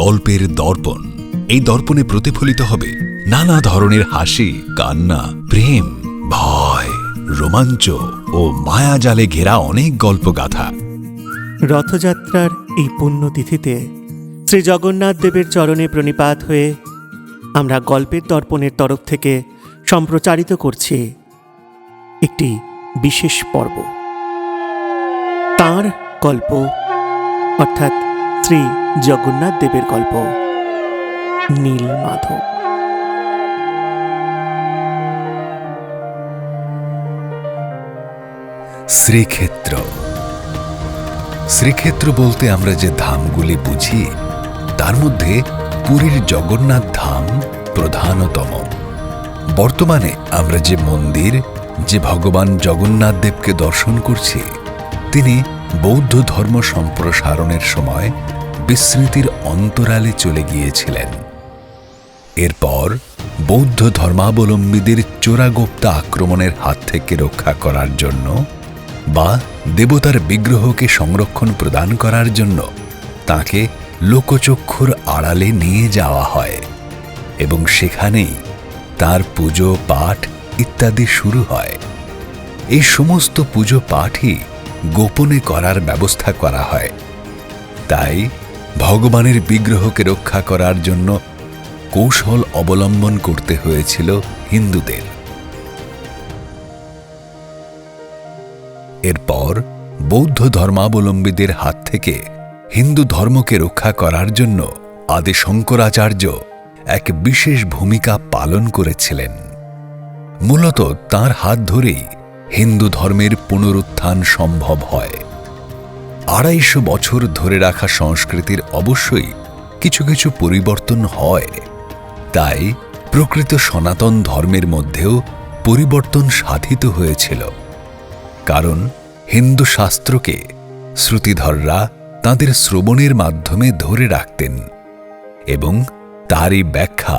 গল্পের দর্পণ। এই দর্পণে প্রতিফলিত হবে নানা ধরনের হাসি, কান্না, প্রেম, ভয়, রোমাঞ্চ ও মায়াজালে ঘেরা অনেক গল্পগাথা। রথযাত্রার এই পুণ্যতিথিতে শ্রী জগন্নাথ দেবের চরণে প্রণিপাত হয়ে আমরা গল্পের দর্পণের তরফ থেকে সম্প্রচারিত করছি একটি বিশেষ পর্ব, তাঁর গল্প অর্থাৎ শ্রী জগন্নাথ দেবের গল্প নীলমাধব। শ্রীক্ষেত্র। শ্রীক্ষেত্র বলতে আমরা যে ধামগুলি বুঝি তার মধ্যে পুরীর জগন্নাথ ধাম প্রধানতম। বর্তমানে আমরা যে মন্দির, যে ভগবান জগন্নাথ দেবকে দর্শন করছি, তিনি বৌদ্ধ ধর্ম সম্প্রসারণের সময় বিস্মৃতির অন্তরালে চলে গিয়েছিলেন। এরপর বৌদ্ধ ধর্মাবলম্বীদের চোরাগোপ্তা আক্রমণের হাত থেকে রক্ষা করার জন্য বা দেবতার বিগ্রহকে সংরক্ষণ প্রদান করার জন্য তাকে লোকচক্ষুর আড়ালে নিয়ে যাওয়া হয় এবং সেখানেই তার পুজো পাঠ ইত্যাদি শুরু হয়। এই সমস্ত পুজো পাঠই গোপনে করার ব্যবস্থা করা হয়। তাই ভগবানের বিগ্রহকে রক্ষা করার জন্য কৌশল অবলম্বন করতে হয়েছিল হিন্দুদের। এরপর বৌদ্ধ ধর্মাবলম্বীদের হাত থেকে হিন্দু ধর্মকে রক্ষা করার জন্য আদি শঙ্করাচার্য এক বিশেষ ভূমিকা পালন করেছিলেন। মূলত তাঁর হাত ধরেই হিন্দু ধর্মের পুনরুত্থান সম্ভব হয়। ২৫০ বছর ধরে রাখা সংস্কৃতির অবশ্যই কিছু কিছু পরিবর্তন হয়, তাই প্রকৃত সনাতন ধর্মের মধ্যেও পরিবর্তন সাধিত হয়েছিল। কারণ হিন্দু শাস্ত্রকে শ্রুতিধররা তাঁদের শ্রবণের মাধ্যমে ধরে রাখতেন এবং তারই ব্যাখ্যা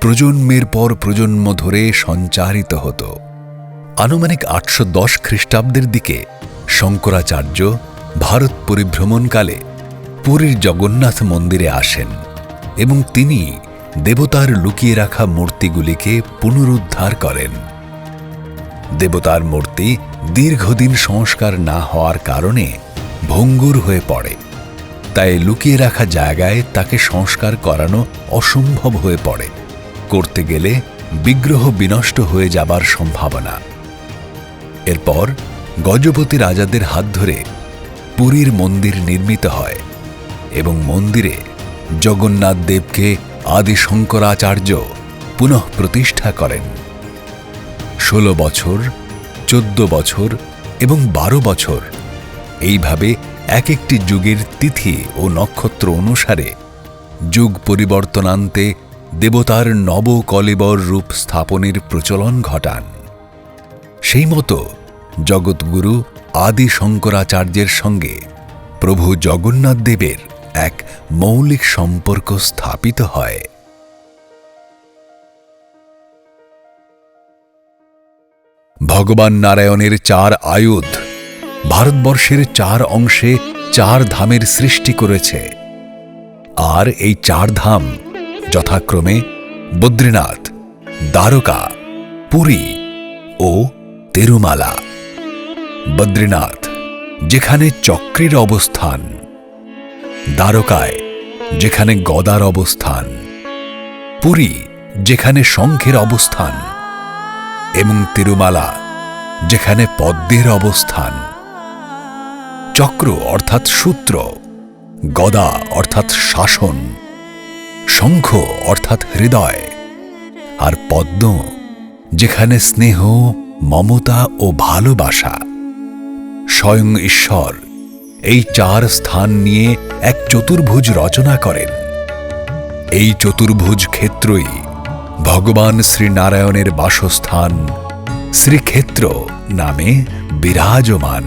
প্রজন্মের পর প্রজন্ম ধরে সঞ্চারিত হতো। আনুমানিক ৮১০ খ্রিস্টাব্দের দিকে শঙ্করাচার্য ভারত পরিভ্রমণকালে পুরীর জগন্নাথ মন্দিরে আসেন এবং তিনি দেবতার লুকিয়ে রাখা মূর্তিগুলিকে পুনরুদ্ধার করেন। দেবতার মূর্তি দীর্ঘদিন সংস্কার না হওয়ার কারণে ভঙ্গুর হয়ে পড়ে, তাই লুকিয়ে রাখা জায়গায় তাকে সংস্কার করানো অসম্ভব হয়ে পড়ে। করতে গেলে বিগ্রহ বিনষ্ট হয়ে যাবার সম্ভাবনা। এরপর গজপতি রাজাদের হাত ধরে পুরীর মন্দির নির্মিত হয় এবং মন্দিরে জগন্নাথ দেবকে আদি শঙ্করাচার্য পুনঃ প্রতিষ্ঠা করেন। ১৬ বছর, ১৪ বছর এবং ১২ বছর এইভাবে এক একটি যুগের তিথি ও নক্ষত্র অনুসারে যুগ পরিবর্তন আনতে দেবতার নবকলেবর রূপ স্থাপনের প্রচলন ঘটান। সেই মতো জগৎগুরু আদি শঙ্করাচার্যের সঙ্গে প্রভু জগন্নাথ দেবের এক মৌলিক সম্পর্ক স্থাপিত হয়। ভগবান নারায়ণের ৪ আয়ুধ ভারতবর্ষের ৪ অংশে ৪ ধামের সৃষ্টি করেছে। আর এই ৪ ধাম যথাক্রমে বদ্রীনাথ, দ্বারকা, পুরী ও তিরুমালা। বদ্রীনাথ যেখানে চক্রের অবস্থান, দ্বারকায় যেখানে গদার অবস্থান, পুরী যেখানে শঙ্খের অবস্থান এবং তিরুমালা যেখানে পদ্মের অবস্থান। চক্র অর্থাৎ সূত্র, গদা অর্থাৎ শাসন, শঙ্খ অর্থাৎ হৃদয়, আর পদ্ম যেখানে স্নেহ, মমতা ও ভালোবাসা। স্বয়ং ঈশ্বর এই ৪ স্থান নিয়ে এক চতুর্ভুজ রচনা করেন। এই চতুর্ভুজ ক্ষেত্রই ভগবান শ্রীনারায়ণের বাসস্থান শ্রীক্ষেত্র নামে বিরাজমান।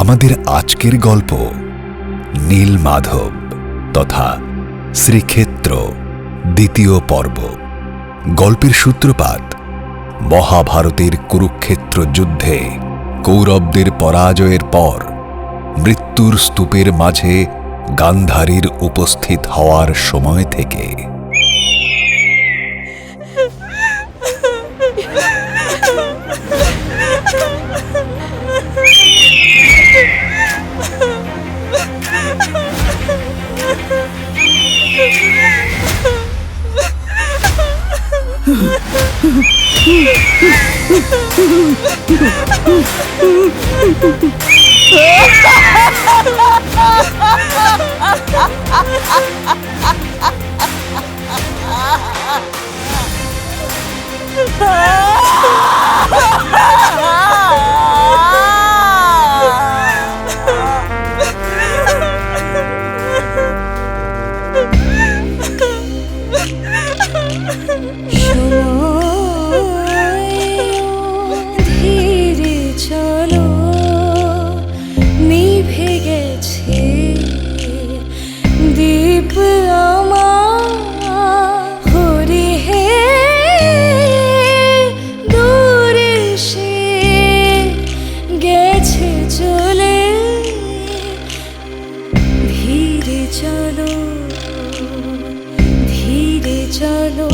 আমাদের আজকের গল্প নীলমাধব তথা শ্রীক্ষেত্র দ্বিতীয় পর্ব। গল্পের সূত্রপাত মহাভারতের কুরুক্ষেত্র যুদ্ধে কৌরবদের পরাজয়ের পর মৃত্যুর স্তূপের মাঝে গান্ধারীর উপস্থিত হওয়ার সময় থেকে। ধীরে চলো, নিভে গেছে দীপ আমার, হরি হে দূরে সে গেছে চলে। ধীরে চলো, ধীরে চলো।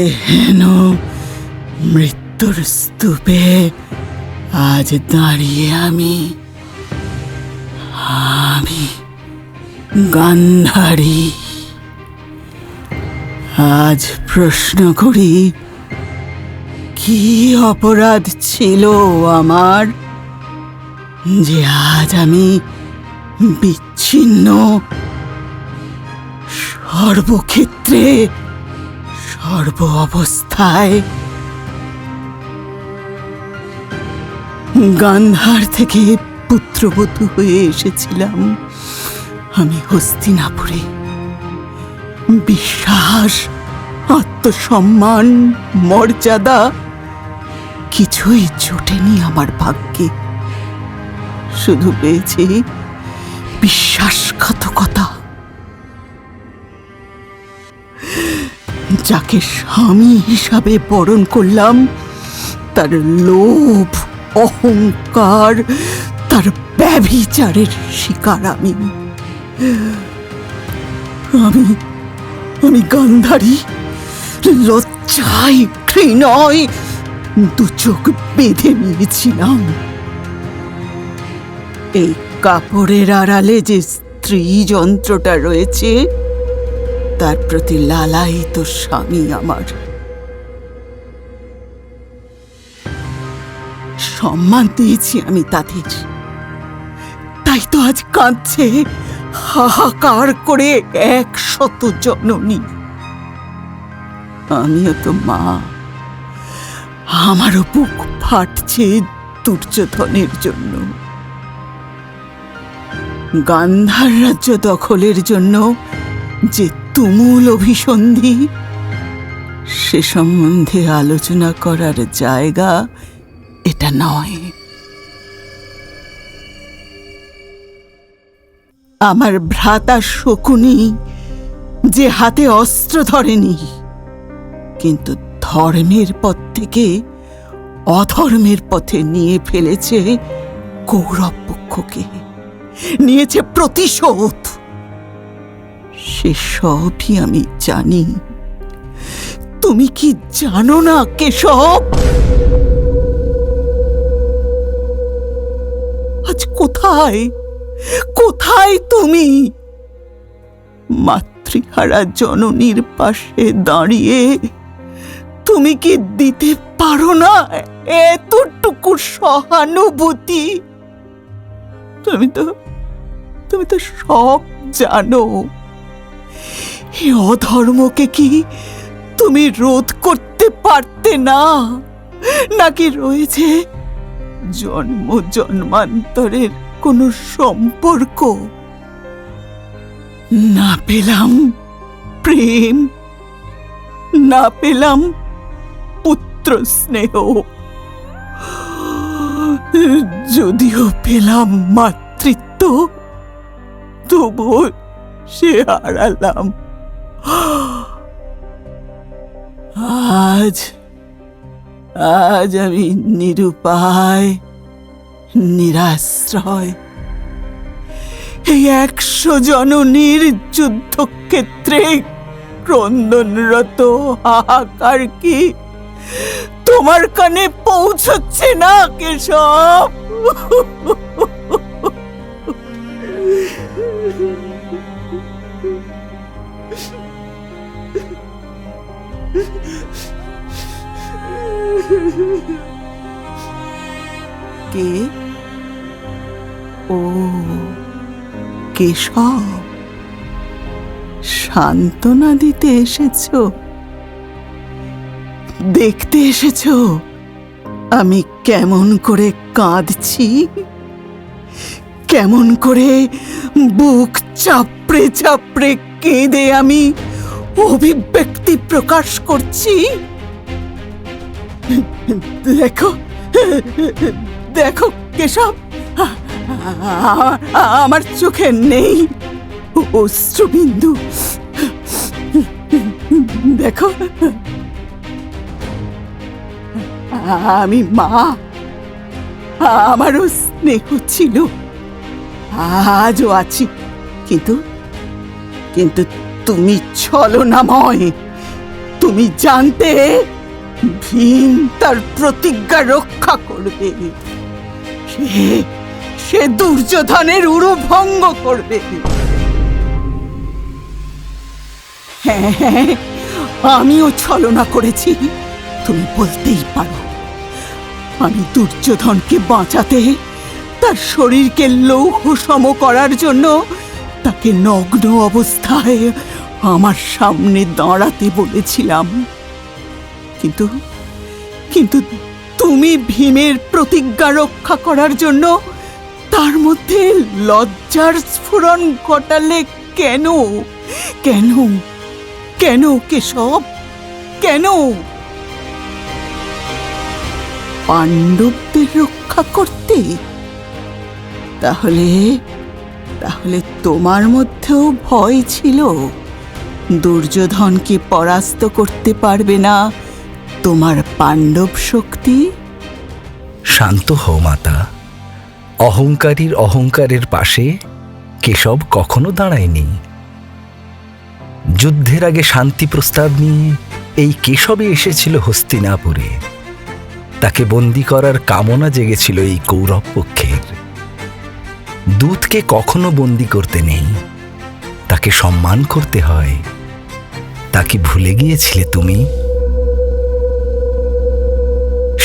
এহেন মৃত্যুর স্তূপে আজ দাঁড়িয়ে আমি আমি গান্ধারী। আজ প্রশ্ন করি, কি অপরাধ ছিল আমার যে আজ আমি বিচ্ছিন্ন, সর্বক্ষেত্রে সর্ব অবস্থায় গান্ধার থেকে পুত্রবধূ হয়ে এসেছিলাম আমি হস্তিনাপুরে। বিশ্বাস, আত্মসম্মান, মর্যাদা কিছুই জোটেনি আমার ভাগ্যে। শুধু পেয়েছি বিশ্বাসঘাতকতা। যাকে স্বামী হিসাবে বরণ করলাম, তার লোভ, অহংকার, তার ব্যভিচারের শিকার আমি। আমি আমি গান্ধারী লজ্জায়, ঘৃণায় দু চোখ বেঁধে নিয়েছিলাম। এই কাপড়ের আড়ালে যে স্ত্রী যন্ত্রটা রয়েছে, তার প্রতি লালায়িত স্বামী আমার। সম্মান দিয়েছি আমি তাদের, তাই তো আজ কাঁদছে হাহাকার করে 100 জননী। আমিও তো মা, আমারও বুক ফাটছে দুর্যোধনের জন্য। গান্ধার রাজ্য দখলের জন্য যে তুমুল অভিসন্ধি, সে সম্বন্ধে আলোচনা করার জায়গা এটা নয়। আমার ভ্রাতা শকুনি যে হাতে অস্ত্র ধরেনি, কিন্তু ধর্মের পথ থেকে অধর্মের পথে নিয়ে ফেলেছে কৌরব পক্ষকে, নিয়েছে প্রতিশোধ। সে সবই আমি জানি। তুমি কি জানো না কেশব? আজ কোথায় কোথায় তুমি? মাতৃহারা জননীর পাশে দাঁড়িয়ে তুমি কি দিতে পারো না এতটুকু সহানুভূতি? তুমি তো সব জানো। এই অধর্মকে কি তুমি রোধ করতে পারতে না? নাকি রয়েছে জন্ম জন্মান্তরের কোনো সম্পর্ক? না পেলাম প্রেম, না পেলাম পুত্র স্নেহ, যদিও পেলাম মাতৃত্ব, তবুও সে হারালাম। আজ আমি নিরুপায়, নিরাশ্রয়। এই 100 জননীর যুদ্ধক্ষেত্রে ক্রন্দনরত হাহাকার কি তোমার কানে পৌঁছচ্ছে না কেশব? কে? ও কেশব, সান্ত্বনা দিতে এসেছো? দেখতে এসেছো আমি কেমন করে কাঁদছি, কেমন করে বুক চাপড়ে চাপড়ে কেঁদে আমি অভিব্যক্তি প্রকাশ করছি? দেখো দেখো কেশব, আমার চোখে নেই অশ্রুবিন্দু। দেখো, আমি মা, আমারও স্নেহ ছিল, আজও আছি। কিন্তু কিন্তু তুমি ছলনাময়। তুমি জানতে ভীম তার প্রতিজ্ঞা রক্ষা করবে। সে দুর্যোধনের উরু ভঙ্গ করবে। হ্যাঁ হ্যাঁ, আমিও ছলনা করেছি, তুমি বলতেই পারো। আমি দুর্যোধনকে বাঁচাতে, তার শরীরকে লৌহ সম করার জন্য তাকে নগ্ন অবস্থায় আমার সামনে দাঁড়াতে বলেছিলাম। কিন্তু কিন্তু তুমি ভীমের প্রতিজ্ঞা রক্ষা করার জন্য তার মধ্যে লজ্জার স্ফুরণ ঘটালে কেন? কেন কেন কেশব, কেন? পাণ্ডবদের রক্ষা করতে? তাহলে তাহলে তোমার মধ্যেও ভয় ছিল দুর্যোধনকে পরাস্ত করতে পারবে না তোমার পাণ্ডব শক্তি? শান্ত হও মাতা। অহংকারীর অহংকারের পাশে কেশব কখনো দাঁড়ায়নি। যুদ্ধের আগে শান্তি প্রস্তাব নিয়ে এই কেশবে এসেছিল হস্তিনাপুরে। তাকে বন্দী করার কামনা জেগেছিল এই কৌরব পক্ষের। দূতকে কখনো বন্দী করতে নেই, তাকে সম্মান করতে হয়। তাকে ভুলে গিয়েছিলে তুমি?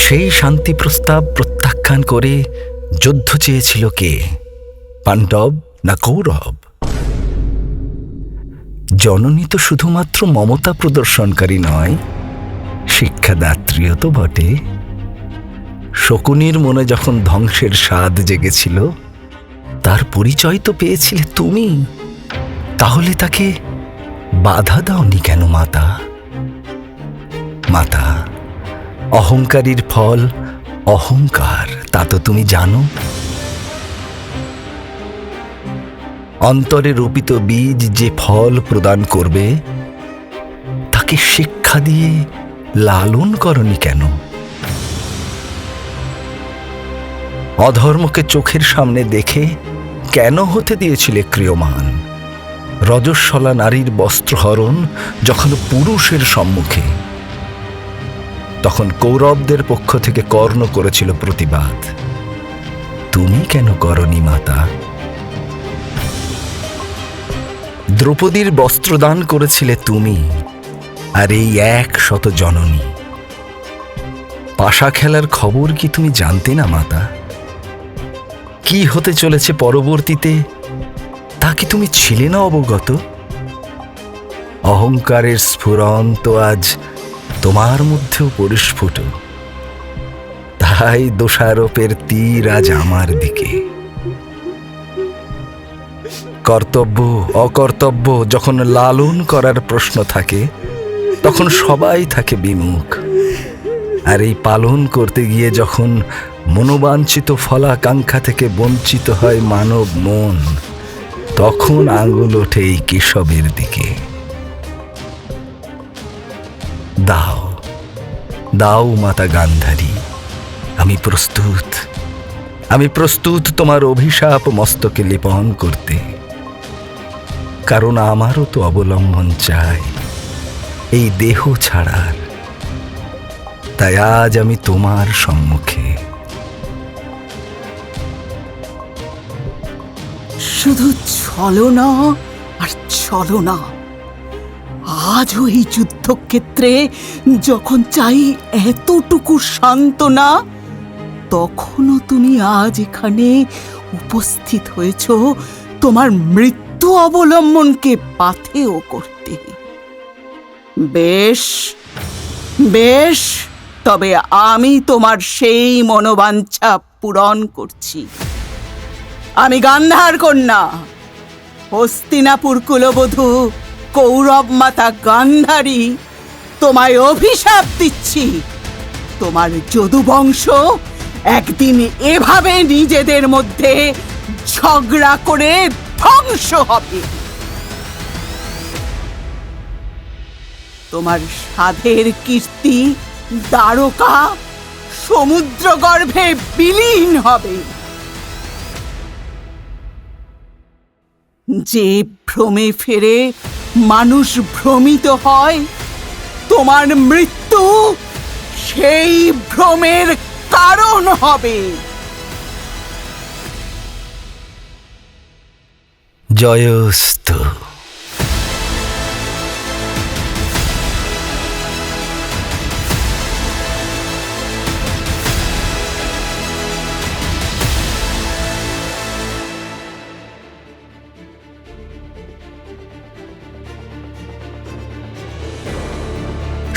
সেই শান্তি প্রস্তাব প্রত্যাখ্যান করে যুদ্ধ চেয়েছিল কে? পাণ্ডব না কৌরব? জননী তো শুধুমাত্র মমতা প্রদর্শনকারী নয়, শিক্ষাদাত্রীও তো বটে। শকুনির মনে যখন ধ্বংসের স্বাদ জেগেছিল, তার পরিচয় তো পেয়েছিলে তুমি। তাহলে তাকে বাধা দাওনি কেন মাতা? মাতা, অহংকারীর ফল অহংকার, তা তো তুমি জানো। অন্তরে রোপিত বীজ যে ফল প্রদান করবে, তাকে শিক্ষা দিয়ে লালন করনি কেন? অধর্মকে চোখের সামনে দেখে কেন হতে দিয়েছিলে ক্রিয়মান? রজস্বলা নারীর বস্ত্রহরণ যখন পুরুষের সম্মুখে, তখন কৌরবদের পক্ষ থেকে কর্ণ করেছিল প্রতিবাদ। তুমি কেন করনি মাতা? দ্রৌপদীর বস্ত্রদান করেছিলে তুমি, আর এই 100 জননী। পাশা খেলার খবর কি তুমি জানতে না মাতা? কি হতে চলেছে পরবর্তীতে তা কি তুমি ছিলে না অবগত? অহংকারের স্ফুরণ তো আজ তোমার মধ্যেও পরিস্ফুট। তাই দোষারোপের তীর আজ আমার দিকে। কর্তব্য অকর্তব্য যখন লালন করার প্রশ্ন থাকে, তখন সবাই থাকে বিমুখ। আর এই পালন করতে গিয়ে যখন মনোবাঞ্ছিত ফলাকাঙ্ক্ষা থেকে বঞ্চিত হয় মানব মন, তখন আঙুল ওঠে এই কেশবের দিকে। দাও দাও মাতা গান্ধারী, আমি প্রস্তুত। আমি প্রস্তুত তোমার অভিশাপ মস্তকে লিপন করতে। কারণ আমারও তো অবলম্বন চাই এই দেহ ছাড়ার। তাই আজ আমি তোমার সম্মুখে। শুধু ছলনা আর ছলনা। আজও এই যুদ্ধক্ষেত্রে যখন চাই এতটুকু সান্ত্বনা, তখনও তুমি আজ এখানে উপস্থিত হয়েছ তোমার মৃত্যু অবলম্বনকে পাথেয় করতে। বেশ বেশ, তবে আমি তোমার সেই মনোবাঞ্ছা পূরণ করছি। আমি গান্ধার কন্যা, হস্তিনাপুর কুলবধূ কৌরব মাতা গান্ধারী তোমায় অভিশাপ দিচ্ছি। তোমার যদুবংশ একদিন এভাবে নিজেদের মধ্যে ঝগড়া করে ধ্বংস হবে। তোমার সাধের কীর্তি দ্বারকা সমুদ্র গর্ভে বিলীন হবে। যে ভ্রমে ফেরে মানুষ ভ্রমিত হয়, তোমার মৃত্যু সেই ভ্রমের কারণ হবে। জয়স্তু।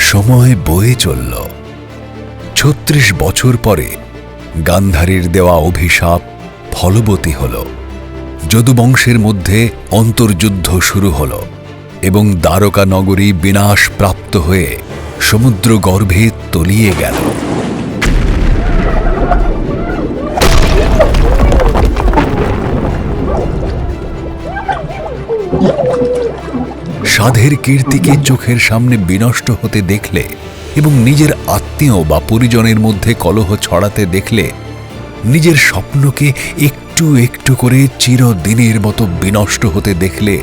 সময় বয়ে চলল। ৩৬ বছর পরে গান্ধারীর দেওয়া অভিশাপ ফলবতী হল। যদুবংশের মধ্যে অন্তর্যুদ্ধ শুরু হল এবং দ্বারকা নগরী বিনাশ প্রাপ্ত হয়ে সমুদ্র গর্ভে তলিয়ে গেল। সাধের কীর্তিকে চোখের সামনে বিনষ্ট হতে দেখলে এবং নিজের আত্মীয় বা পরিজনের মধ্যে কলহ ছড়াতে দেখলে, নিজের স্বপ্নকে একটু একটু করে চিরদিনের মতো বিনষ্ট হতে দেখলে,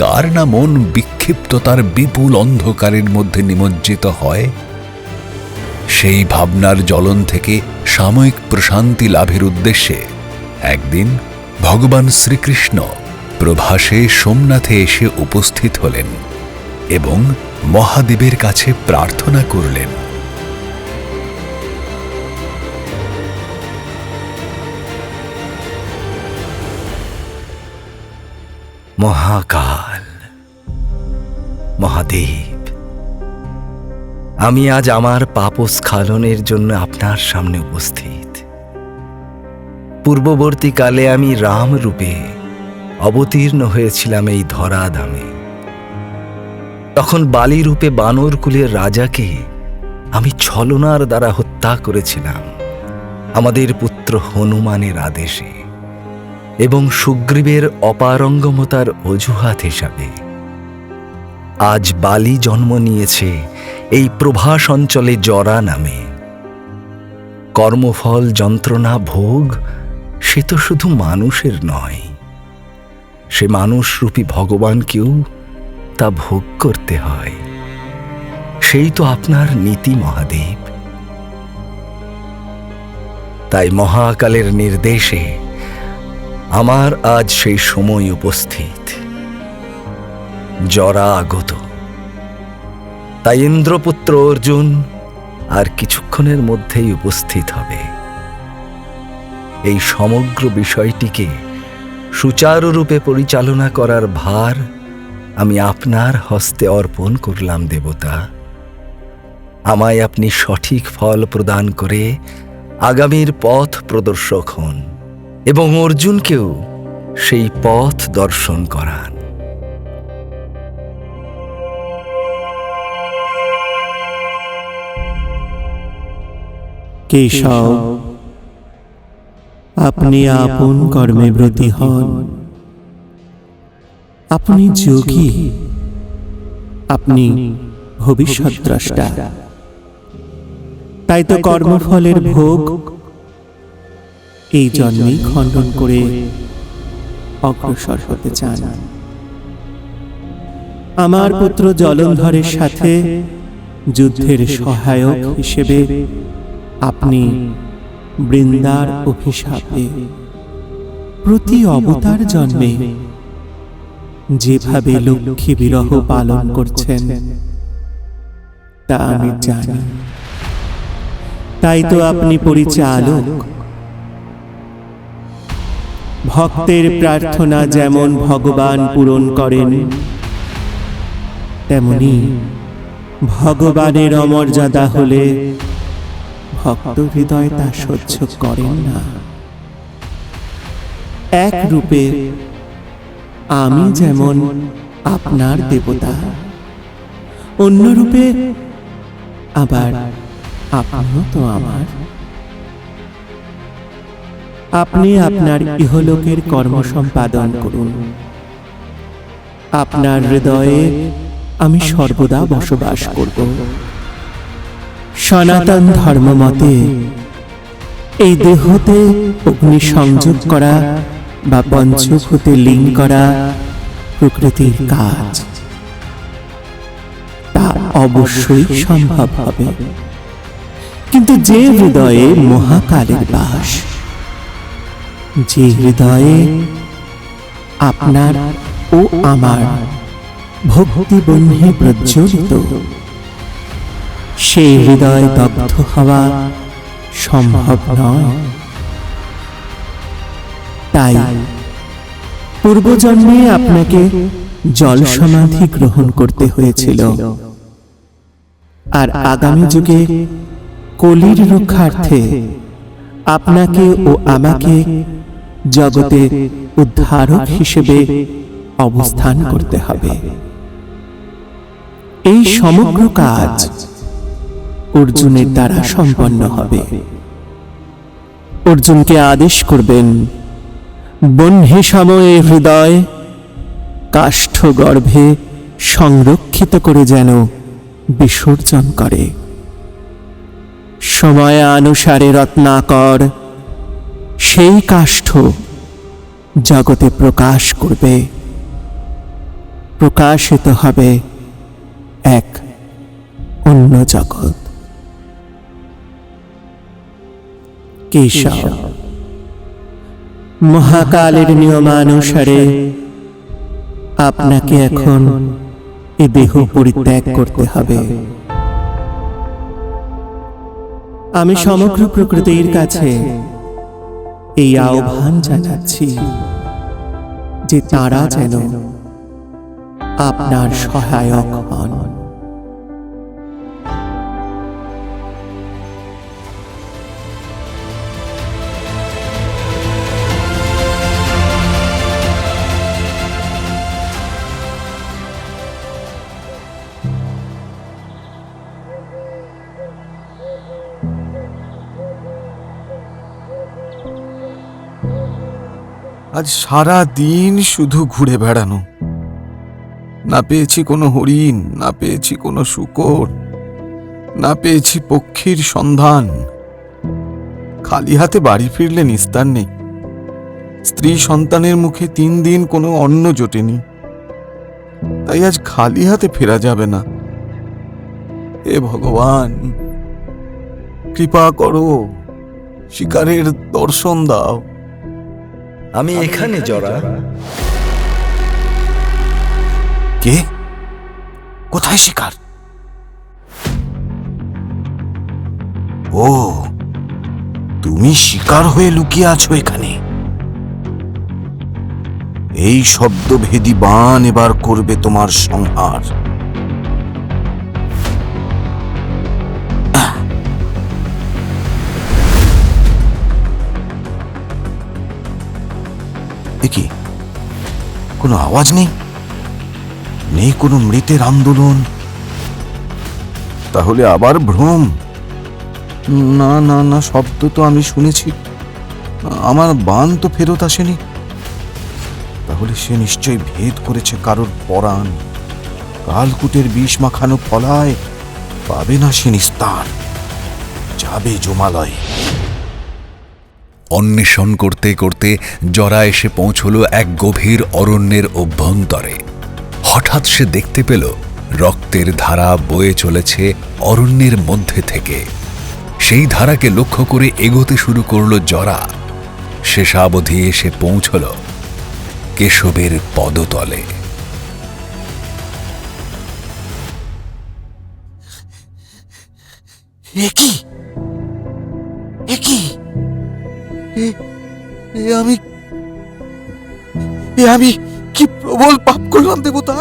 কার না মন বিক্ষিপ্ততার বিপুল অন্ধকারের মধ্যে নিমজ্জিত হয়? সেই ভাবনার জ্বলন থেকে সাময়িক প্রশান্তি লাভের উদ্দেশ্যে একদিন ভগবান শ্রীকৃষ্ণ প্রভাসে সোমনাথে এসে উপস্থিত হলেন এবং মহাদেবের কাছে প্রার্থনা করলেন। মহাকাল, মহাদেব, আমি আজ আমার পাপস্খলনের জন্য আপনার সামনে উপস্থিত। পূর্ববর্তীকালে আমি রাম রূপে অবতীর্ণ হয়েছিলাম এই ধরাধামে। তখন বালি রূপে বানর কুলের রাজাকে আমি ছলনার দ্বারা হত্যা করেছিলাম আমাদের পুত্র হনুমানের আদেশে এবং সুগ্রীবের অপারঙ্গমতার অজুহাত হিসাবে। আজ বালি জন্ম নিয়েছে এই প্রভাস অঞ্চলে জরা নামে। কর্মফল যন্ত্রণা ভোগ সে তো শুধু মানুষের নয়, সে মানুষরূপী ভগবানকেও তা ভোগ করতে হয়। সেই তো আপনার নীতি মহাদেব। তাই মহাকালের নির্দেশে আমার আজ সেই সময় উপস্থিত। জরা আগত, তাই ইন্দ্রপুত্র অর্জুন আর কিছুক্ষণের মধ্যেই উপস্থিত হবে। এই সমগ্র বিষয়টিকে সুচারুরূপে পরিচালনা করার ভার আমি আপনার হস্তে অর্পণ করলাম দেবতা। আমায় আপনি সঠিক ফল প্রদান করে আগামীর পথ প্রদর্শক হন এবং অর্জুনকেও সেই পথ দর্শন করান। কেশব, আপনি আপন কর্মে ব্রতী হন। আপনি যোগী, আপনি ভবিষ্যৎ দ্রষ্টা। তাই তো কর্মফলের ভোগ এই জন্মেই খণ্ডন করে অগ্রসর হতে চান। আমার পুত্র জলন্ধরের সাথে যুদ্ধের সহায়ক হিসেবে আপনি বৃন্দার অভিশাপে প্রতি অবতার জন্মে যেভাবে লক্ষ্মী বিরহ পালন করছেন তা আমি জানি। তাই তো আপনি পরিচালক। ভক্তের প্রার্থনা যেমন ভগবান পূরণ করেন, তেমনি ভগবানের অমর্যাদা হলে ভক্ত হৃদয় তা সহ্য করেন না। এক রূপে আমি যেমন আপনার দেবতা, অন্য রূপে আবার আপনিও তো আমার। আপনি আপনার ইহলোকের কর্ম সম্পাদন করুন। আপনার হৃদয়ে আমি সর্বদা বসবাস করব। সনাতন ধর্ম মতে এই দেহতে অগ্নি সংযোগ করা বা পঞ্চভূতে লীন করা প্রকৃতির কাজ। তা অবশ্যই সম্ভব হবে, কিন্তু যে হৃদয়ে মহাকালের বাস, যে হৃদয়ে আপনার ও আমার ভক্তি বহ্নি প্রজ্বলিত, সে হৃদয় দগ্ধ হওয়া সম্ভব নয়। তাই পূর্বজন্মে আপনাকে জল সমাধি গ্রহণ করতে হয়েছিল, আর আগামী যুগে কলির রক্ষার্থে আপনাকে ও আমাকে জগতে উদ্ধারক হিসেবে অবস্থান করতে হবে। এই সমগ্র কাজ অর্জুনের দ্বারা সম্পন্ন হবে। অর্জুনকে আদেশ করবেন, বহ্নি সময়ে হৃদয় কাষ্ঠ গর্ভে সংরক্ষিত করে যেন বিসর্জন করে। সময়ানুসারে রত্নাকর সেই কাষ্ঠ জগতে প্রকাশ করবে। প্রকাশিত হবে এক অন্য জগৎ। কেশব, মহাকালের নিয়মানুসারে আপনাকে এখন এ দেহ পরিত্যাগ করতে হবে। আমি সমগ্র প্রকৃতির কাছে এই আহ্বান জানাচ্ছি যে তারা যেন আপনার সহায়ক হন। আজ সারা দিন শুধু ঘুরে বেড়ানো, না পেয়েছি কোনো হরিণ, না পেয়েছি কোনো শূকর, না পেয়েছি পক্ষীর সন্ধান। খালি হাতে বাড়ি ফিরলে নিস্তার নেই। স্ত্রী সন্তানের মুখে 3 দিন কোনো অন্ন জোটেনি, তাই আজ খালি হাতে ফেরা যাবে না। হে ভগবান, কৃপা করো, শিকারের দর্শন দাও। আমি এখানে জরা। কে? কোথায় শিকার? ও, তুমি শিকার হয়ে লুকিয়ে আছো এখানে। এই শব্দভেদী বাণ এবার করবে তোমার সংহার। কি কোনো আওয়াজ নেই, নেই কোনো মৃতের আন্দোলন? তাহলে আবার ভ্রম? না না না, শব্দ তো আমি শুনেছি, আমার বাণ তো ফেরত আসেনি। তাহলে সে নিশ্চয়ই ভেদ করেছে কারোর পরাণ। কালকুটের বিষ মাখানো ফলায় পাবে না সে নিস্তার, যাবে জমালয়ে। অন্বেষণ করতে করতে জরা এসে পৌঁছল এক গভীর অরণ্যের অভ্যন্তরে। হঠাৎ সে দেখতে পেল রক্তের ধারা বয়ে চলেছে অরণ্যের মধ্যে থেকে। সেই ধারাকে লক্ষ্য করে এগোতে শুরু করল জরা। শেষাবধি এসে পৌঁছল কেশবের পদতলে। আমি কি প্রবল পাপ করলাম দেবতা?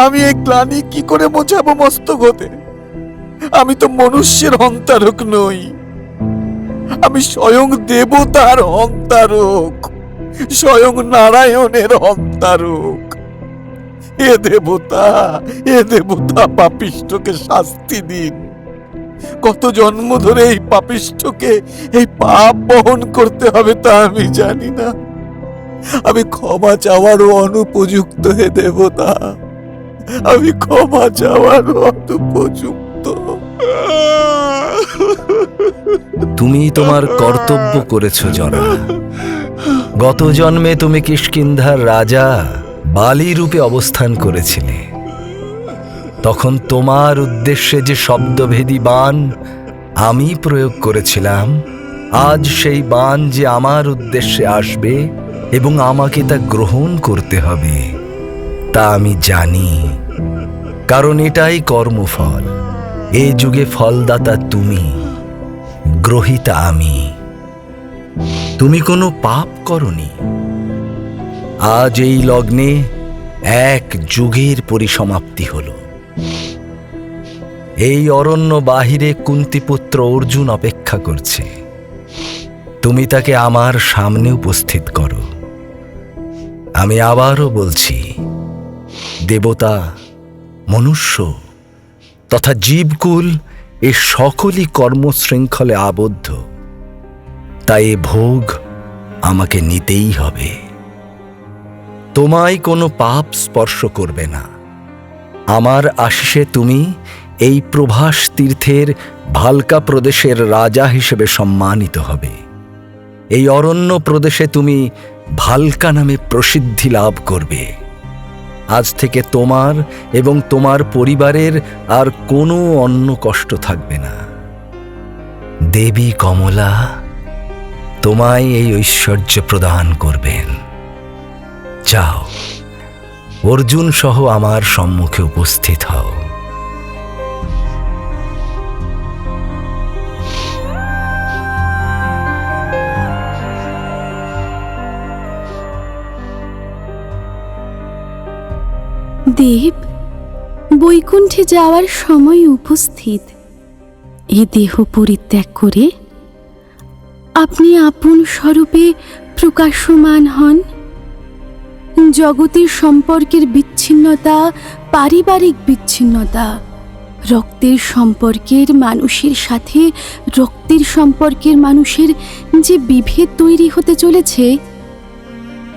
আমি এই গ্লানি কি করে মোছাবো মস্তক হতে? আমি তো মনুষ্যের হন্তারক নই, আমি স্বয়ং দেবতার হন্তারক, স্বয়ং নারায়ণের হন্তারক। এ দেবতা পাপিষ্ঠকে শাস্তি দিন। কত জন্ম ধরে এই পাপিষ্ঠকে এই পাপ বহন করতে হবে তা আমি জানি না। আমি ক্ষমা চাওয়ারও অনুপযুক্ত। হে দেবতা, আমি ক্ষমা চাওয়ারও অনুপযুক্ত। তুমি তোমার কর্তব্য করেছ জরা। গত জন্মে তুমি কিষ্কিন্ধার রাজা বালি রূপে অবস্থান করেছিলে। তখন তোমার উদ্দেশ্যে যে শব্দভেদী বাণ আমি প্রয়োগ করেছিলাম, আজ সেই বাণ যে আমার উদ্দেশ্যে আসবে এবং আমাকে তা গ্রহণ করতে হবে, তা আমি জানি। কারণ এটাই কর্মফল। এ যুগে ফলদাতা তুমি, গ্রহীতা আমি। তুমি কোনো পাপ করনি। আজ এই লগ্নে এক যুগের পরিসমাপ্তি হল। এই অরণ্য বাহিরে কুন্তিপুত্র অর্জুন অপেক্ষা করছে। তুমি তাকে আমার সামনে উপস্থিত করো। আমি আবারও বলছি, দেবতা, মনুষ্য তথা জীবকুল এ সকলই কর্মশৃঙ্খলে আবদ্ধ। তাই এ ভোগ আমাকে নিতেই হবে। তোমায় কোনো পাপ স্পর্শ করবে না। আমার আশিসে তুমি এই প্রভাস তীর্থের ভালকা প্রদেশের রাজা হিসেবে সম্মানিত হবে। এই অরণ্য প্রদেশে তুমি ভালকা নামে প্রসিদ্ধি লাভ করবে। আজ থেকে তোমার এবং তোমার পরিবারের আর কোনো অন্য কষ্ট থাকবে না। দেবী কমলা তোমায় এই ঐশ্বর্য প্রদান করবেন। যাও, অর্জুন সহ আমার সম্মুখে উপস্থিত হও। দেব, বৈকুণ্ঠে যাওয়ার সময় উপস্থিত। এ দেহ পরিত্যাগ করে আপনি আপন স্বরূপে প্রকাশমান হন। জগতের সম্পর্কের বিচ্ছিন্নতা, পারিবারিক বিচ্ছিন্নতা, রক্তের সম্পর্কের মানুষের সাথে রক্তের সম্পর্কের মানুষের যে বিভেদ তৈরি হতে চলেছে,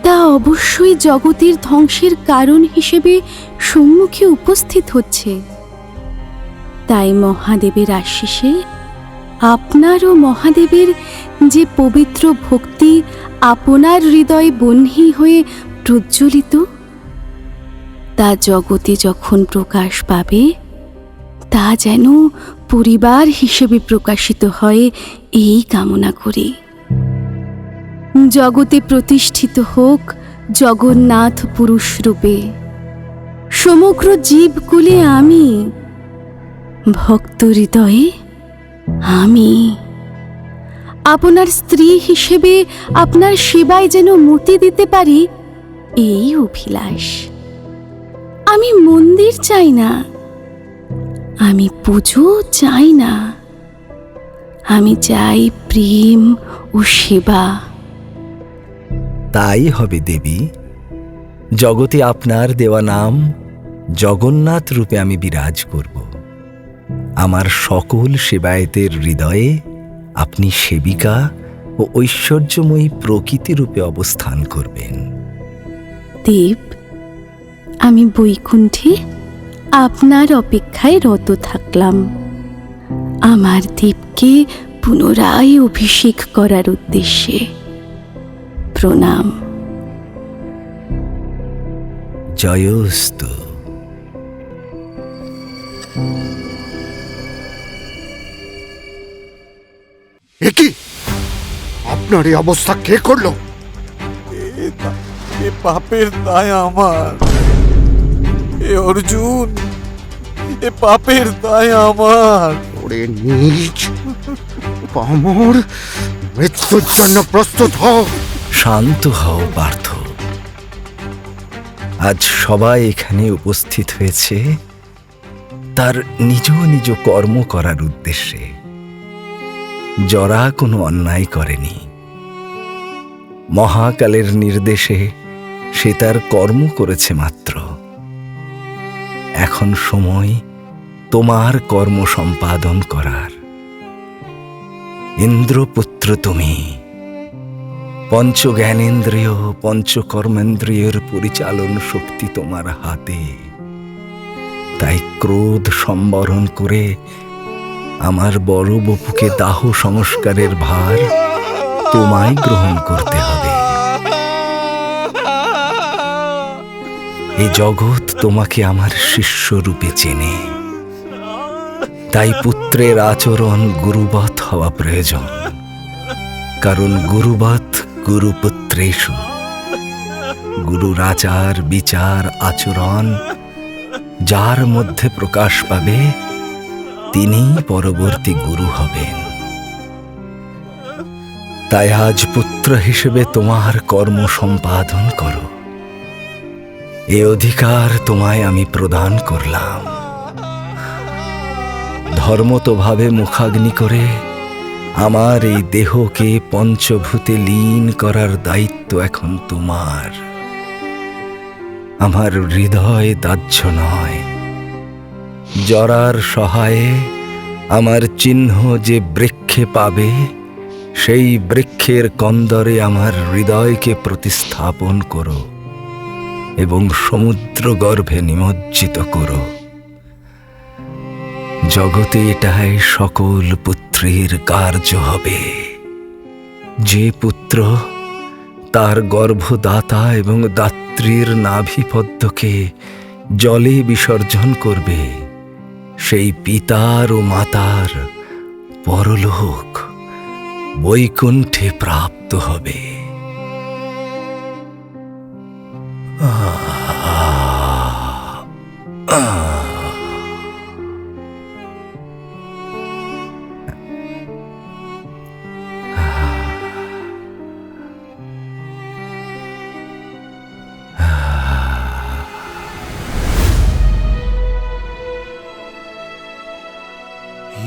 তা অবশ্যই জগতের ধ্বংসের কারণ হিসেবে সম্মুখে উপস্থিত হচ্ছে। তাই মহাদেবের আশিসে আপনার ও মহাদেবের যে পবিত্র ভক্তি আপনার হৃদয়ে বহ্নি হয়ে প্রজ্বলিত, তা জগতে যখন প্রকাশ পাবে, তা যেন পরিবার হিসেবে প্রকাশিত হয়, এই কামনা করি। জগতে প্রতিষ্ঠিত হোক জগন্নাথ পুরুষ রূপে। সমগ্র জীবকুলে আমি, ভক্ত হৃদয়ে আমি। আপনার স্ত্রী হিসেবে আপনার সেবায় যেন মতি দিতে পারি, এই অভিলাষ। আমি মন্দির চাই না, আমি পুজো চাই না, আমি চাই প্রেম ও সেবা। তাই হবে দেবী। জগতে আপনার দেওয়া নাম জগন্নাথ রূপে আমি বিরাজ করব। আমার সকল সেবায়েতের হৃদয়ে আপনি সেবিকা ও ঐশ্বর্যময়ী প্রকৃতি রূপে অবস্থান করবেন। দেব, আমি বৈকুণ্ঠে আপনার অপেক্ষায় রত থাকলাম। আমার দেবকে পুনরায় অভিষেক করার উদ্দেশ্যে। প্রণাম। জয়োস্তু। একি আপনার এই অবস্থা কে করলো? এ পাপের দায় আমার। এ অর্জুন, এ পাপের দায় আমার। ওরে নীচ পামর, মৃত্যুর জন্য প্রস্তুত হও। শান্ত হও পার্থ। আজ সবাই এখানে উপস্থিত হয়েছে তার নিজ নিজ কর্ম করার উদ্দেশ্যে। জরা কোনো অন্যায় করেনি। মহাকালের নির্দেশে সে তার কর্ম করেছে মাত্র। এখন সময় তোমার কর্ম সম্পাদন করার। ইন্দ্রপুত্র তুমি। পঞ্চ জ্ঞানেন্দ্রিয়, পঞ্চকর্মেন্দ্রিয়ের পরিচালন শক্তি তোমার হাতে। তাই ক্রোধ সম্বরণ করে আমার বড় বপুকে দাহ সংস্কারের ভার তোমায় গ্রহণ করতে হবে। এই জগৎ তোমাকে আমার শিষ্য রূপে চেনে। তাই পুত্রের আচরণ গুরুবৎ হওয়া প্রয়োজন। কারণ গুরুবৎ গুরুপুত্রেষু। গুরুর আচার বিচার আচরণ যার মধ্যে প্রকাশ পাবে তিনিই পরবর্তী গুরু হবেন। তাই আজ পুত্র হিসেবে তোমার কর্ম সম্পাদন করো, এ অধিকার তোমায় আমি প্রদান করলাম। ধর্মতভাবে মুখাগ্নি করে আমার এই দেহকে পঞ্চভূতে লীন করার দায়িত্ব এখন তোমার। আমার হৃদয় দাহ্য নয়, জরার সহায়ে আমার চিহ্ন যে বৃক্ষে পাবে সেই বৃক্ষের কন্দরে আমার হৃদয়কে প্রতিস্থাপন করো এবং সমুদ্র গর্ভে নিমজ্জিত করো। জগতে এটাই সকল পুত্রের কার্য হবে। যে পুত্র তার গর্ভদাতা এবং দাত্রীর নাভিপদ্মকে জলে বিসর্জন করবে, সেই পিতার ও মাতার পরলোক বৈকুণ্ঠে প্রাপ্ত হবে।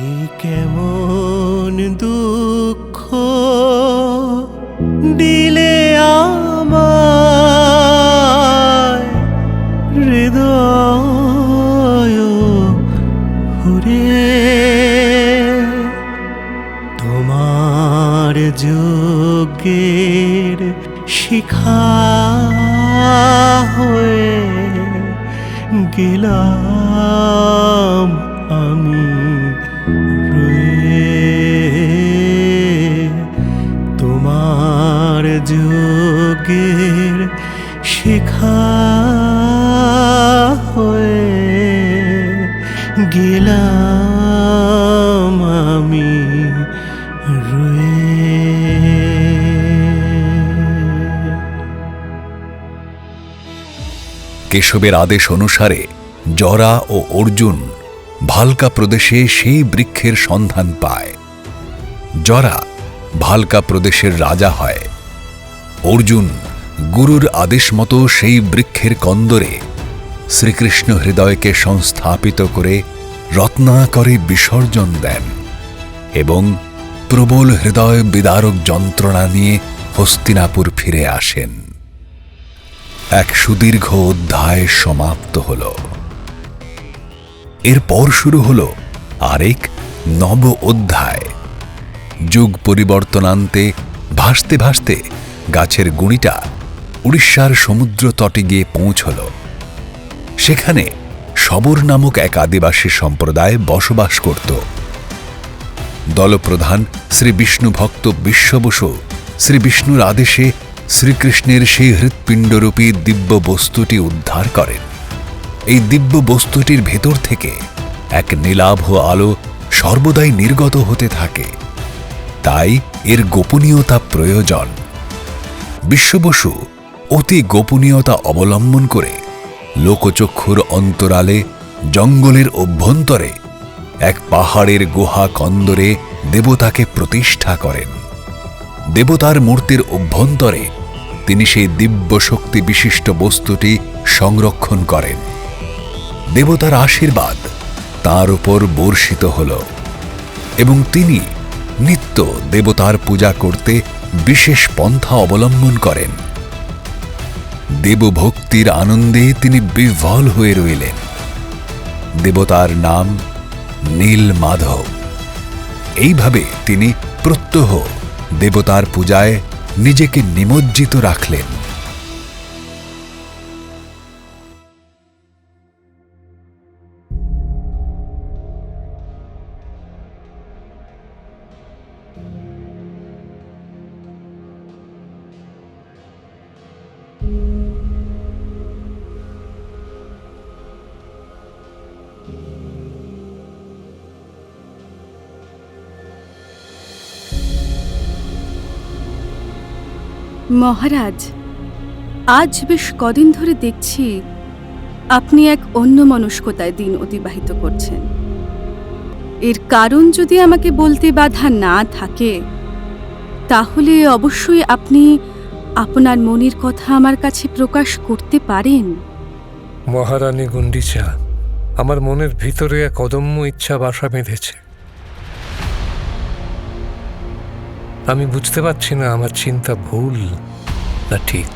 এই কেমন দুঃখ দিলে আমায়, হৃদয় ঘুরে তোমার যজ্ঞের শিখা হয়ে গেলাম আমি তোমার যজ্ঞের শিখা হয়ে গেলাম আমি কেশবের আদেশ অনুসারে জরা ও অর্জুন ভালকা প্রদেশে সেই বৃক্ষের সন্ধান পায়। জরা ভালকা প্রদেশের রাজা হয়। অর্জুন গুরুর আদেশ মতো সেই বৃক্ষের কন্দরে শ্রীকৃষ্ণ হৃদয়কে সংস্থাপিত করে রত্নাকরে বিসর্জন দেন এবং প্রবল হৃদয় বিদারক যন্ত্রণা নিয়ে হস্তিনাপুর ফিরে আসেন। এক সুদীর্ঘ অধ্যায় সমাপ্ত হল। এরপর শুরু হল আরেক নব অধ্যায়। যুগ পরিবর্তনান্তে ভাসতে ভাসতে গাছের গুঁড়িটা উড়িষ্যার সমুদ্র তটে গিয়ে পৌঁছল। সেখানে শবর নামক এক আদিবাসী সম্প্রদায় বসবাস করত। দলপ্রধান শ্রী বিষ্ণু ভক্ত বিশ্ববসু শ্রী বিষ্ণুর আদেশে শ্রীকৃষ্ণের সেই হৃৎপিণ্ডরূপী দিব্য বস্তুটি উদ্ধার করেন। এই দিব্য বস্তুটির ভেতর থেকে এক নীলাভ আলো সর্বদাই নির্গত হতে থাকে, তাই এর গোপনীয়তা প্রয়োজন। বিশ্ববসু অতি গোপনীয়তা অবলম্বন করে লোকচক্ষুর অন্তরালে জঙ্গলের অভ্যন্তরে এক পাহাড়ের গুহা কন্দরে দেবতাকে প্রতিষ্ঠা করেন। দেবতার মূর্তির অভ্যন্তরে তিনি সেই দিব্য শক্তি বিশিষ্ট বস্তুটি সংরক্ষণ করেন। দেবতার আশীর্বাদ তার উপর বর্ষিত হল এবং তিনি নিত্য দেবতার পূজা করতে বিশেষ পন্থা অবলম্বন করেন। দেবভক্তির আনন্দে তিনি বিহ্বল হয়ে রইলেন। দেবতার নাম নীলমাধব। এইভাবে তিনি প্রত্যহ দেবতার পূজায় নিজেকে নিমজ্জিত রাখলেন। মহারাজ, আজ বেশ কদিন ধরে দেখছি আপনি এক অন্যমনস্কতায় দিন অতিবাহিত করছেন। এর কারণ যদি আমাকে বলতে বাধা না থাকে, তাহলে অবশ্যই আপনি আপনার মনের কথা আমার কাছে প্রকাশ করতে পারেন। মহারানী গুন্ডিচা, আমার মনের ভিতরে এক অদম্য ইচ্ছা বাসা বেঁধেছে। আমি বুঝতে পারছি না আমার চিন্তা ভুল না ঠিক।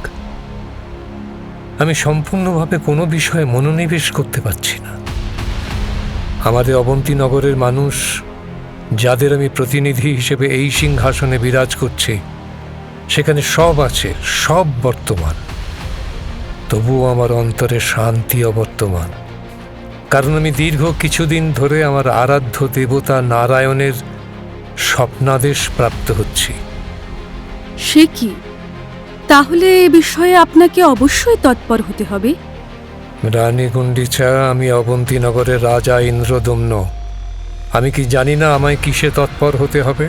আমি সম্পূর্ণভাবে কোনো বিষয়ে মনোনিবেশ করতে পারছি না। আমাদের অবন্তীনগরের মানুষ, যাদের আমি প্রতিনিধি হিসেবে এই সিংহাসনে বিরাজ করছি, সেখানে সব আছে, সব বর্তমান। তবুও আমার অন্তরে শান্তি অবর্তমান, কারণ আমি দীর্ঘ কিছুদিন ধরে আমার আরাধ্য দেবতা নারায়ণের স্বপ্নাদেশ প্রাপ্ত হচ্ছি। সে কি? তাহলে এ বিষয়ে আপনাকে অবশ্যই তৎপর হতে হবে। রানী গুন্ডিচা, আমি অবন্তীনগরের রাজা ইন্দ্রদম্ন। আমি কি জানি না আমায় কিসে তৎপর হতে হবে?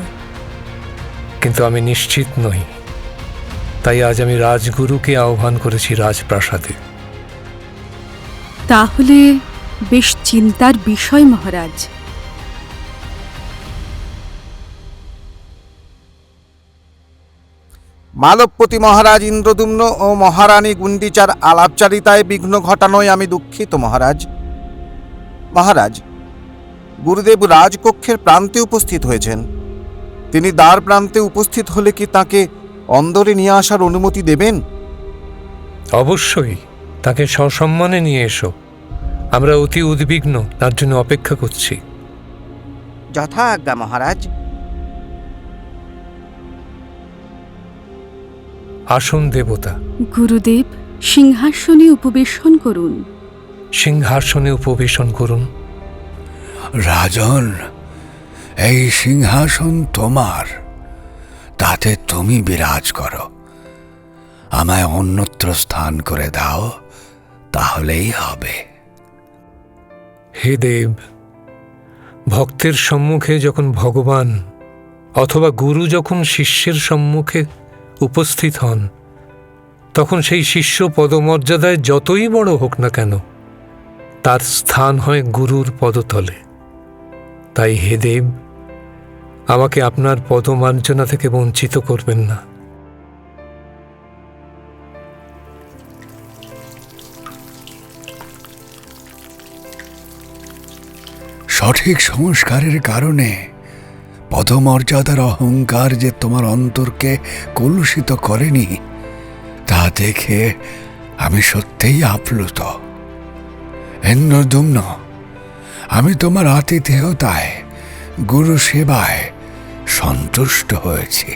কিন্তু আমি নিশ্চিত নই। তাই আজ আমি রাজগুরুকে আহ্বান করেছি রাজপ্রাসাদে। তাহলে বেশ চিন্তার বিষয় মহারাজ। মালবপতি মহারাজ ইন্দ্রদুম্ন ও মহারানী গুন্ডিচার আলাপচারিতায় বিঘ্ন ঘটানোয় আমি দুঃখিত মহারাজ। মহারাজ, গুরুদেব রাজকক্ষের প্রান্তে উপস্থিত হয়েছেন। তিনি দ্বার প্রান্তে উপস্থিত হলে কি তাকে অন্দরে নিয়ে আসার অনুমতি দেবেন? অবশ্যই, তাকে সসম্মানে নিয়ে এসো। আমরা অতি উদ্বিগ্ন, তার জন্য অপেক্ষা করছি। যথা আজ্ঞা মহারাজ। আসুন দেবতা। গুরুদেব, সিংহাসনে উপবেশন করুন। সিংহাসনে উপবেশন করুন। রাজন, এই সিংহাসন তোমার, তাতে তুমি বিরাজ করো। আমায় অন্যত্র স্থান করে দাও, তাহলেই হবে। হে দেব, ভক্তের সম্মুখে যখন ভগবান অথবা গুরু যখন শিষ্যের সম্মুখে উপস্থিত হন, তখন সেই শিষ্য পদমর্যাদায় যতই বড় হোক না কেন, তার স্থান হয় গুরুর পদতলে। তাই হে দেব, আমাকে আপনার পদমার্জনা থেকে বঞ্চিত করবেন না। সঠিক সংস্কারের কারণে পদমর্যাদার অহংকার যে তোমার অন্তরকে কলুষিত করেনি, তা দেখে আমি সত্যিই আপ্লুত। ইন্দ্রদুম্ন, আমি তোমার আতিথেয়তায়, গুরু সেবায় সন্তুষ্ট হয়েছি।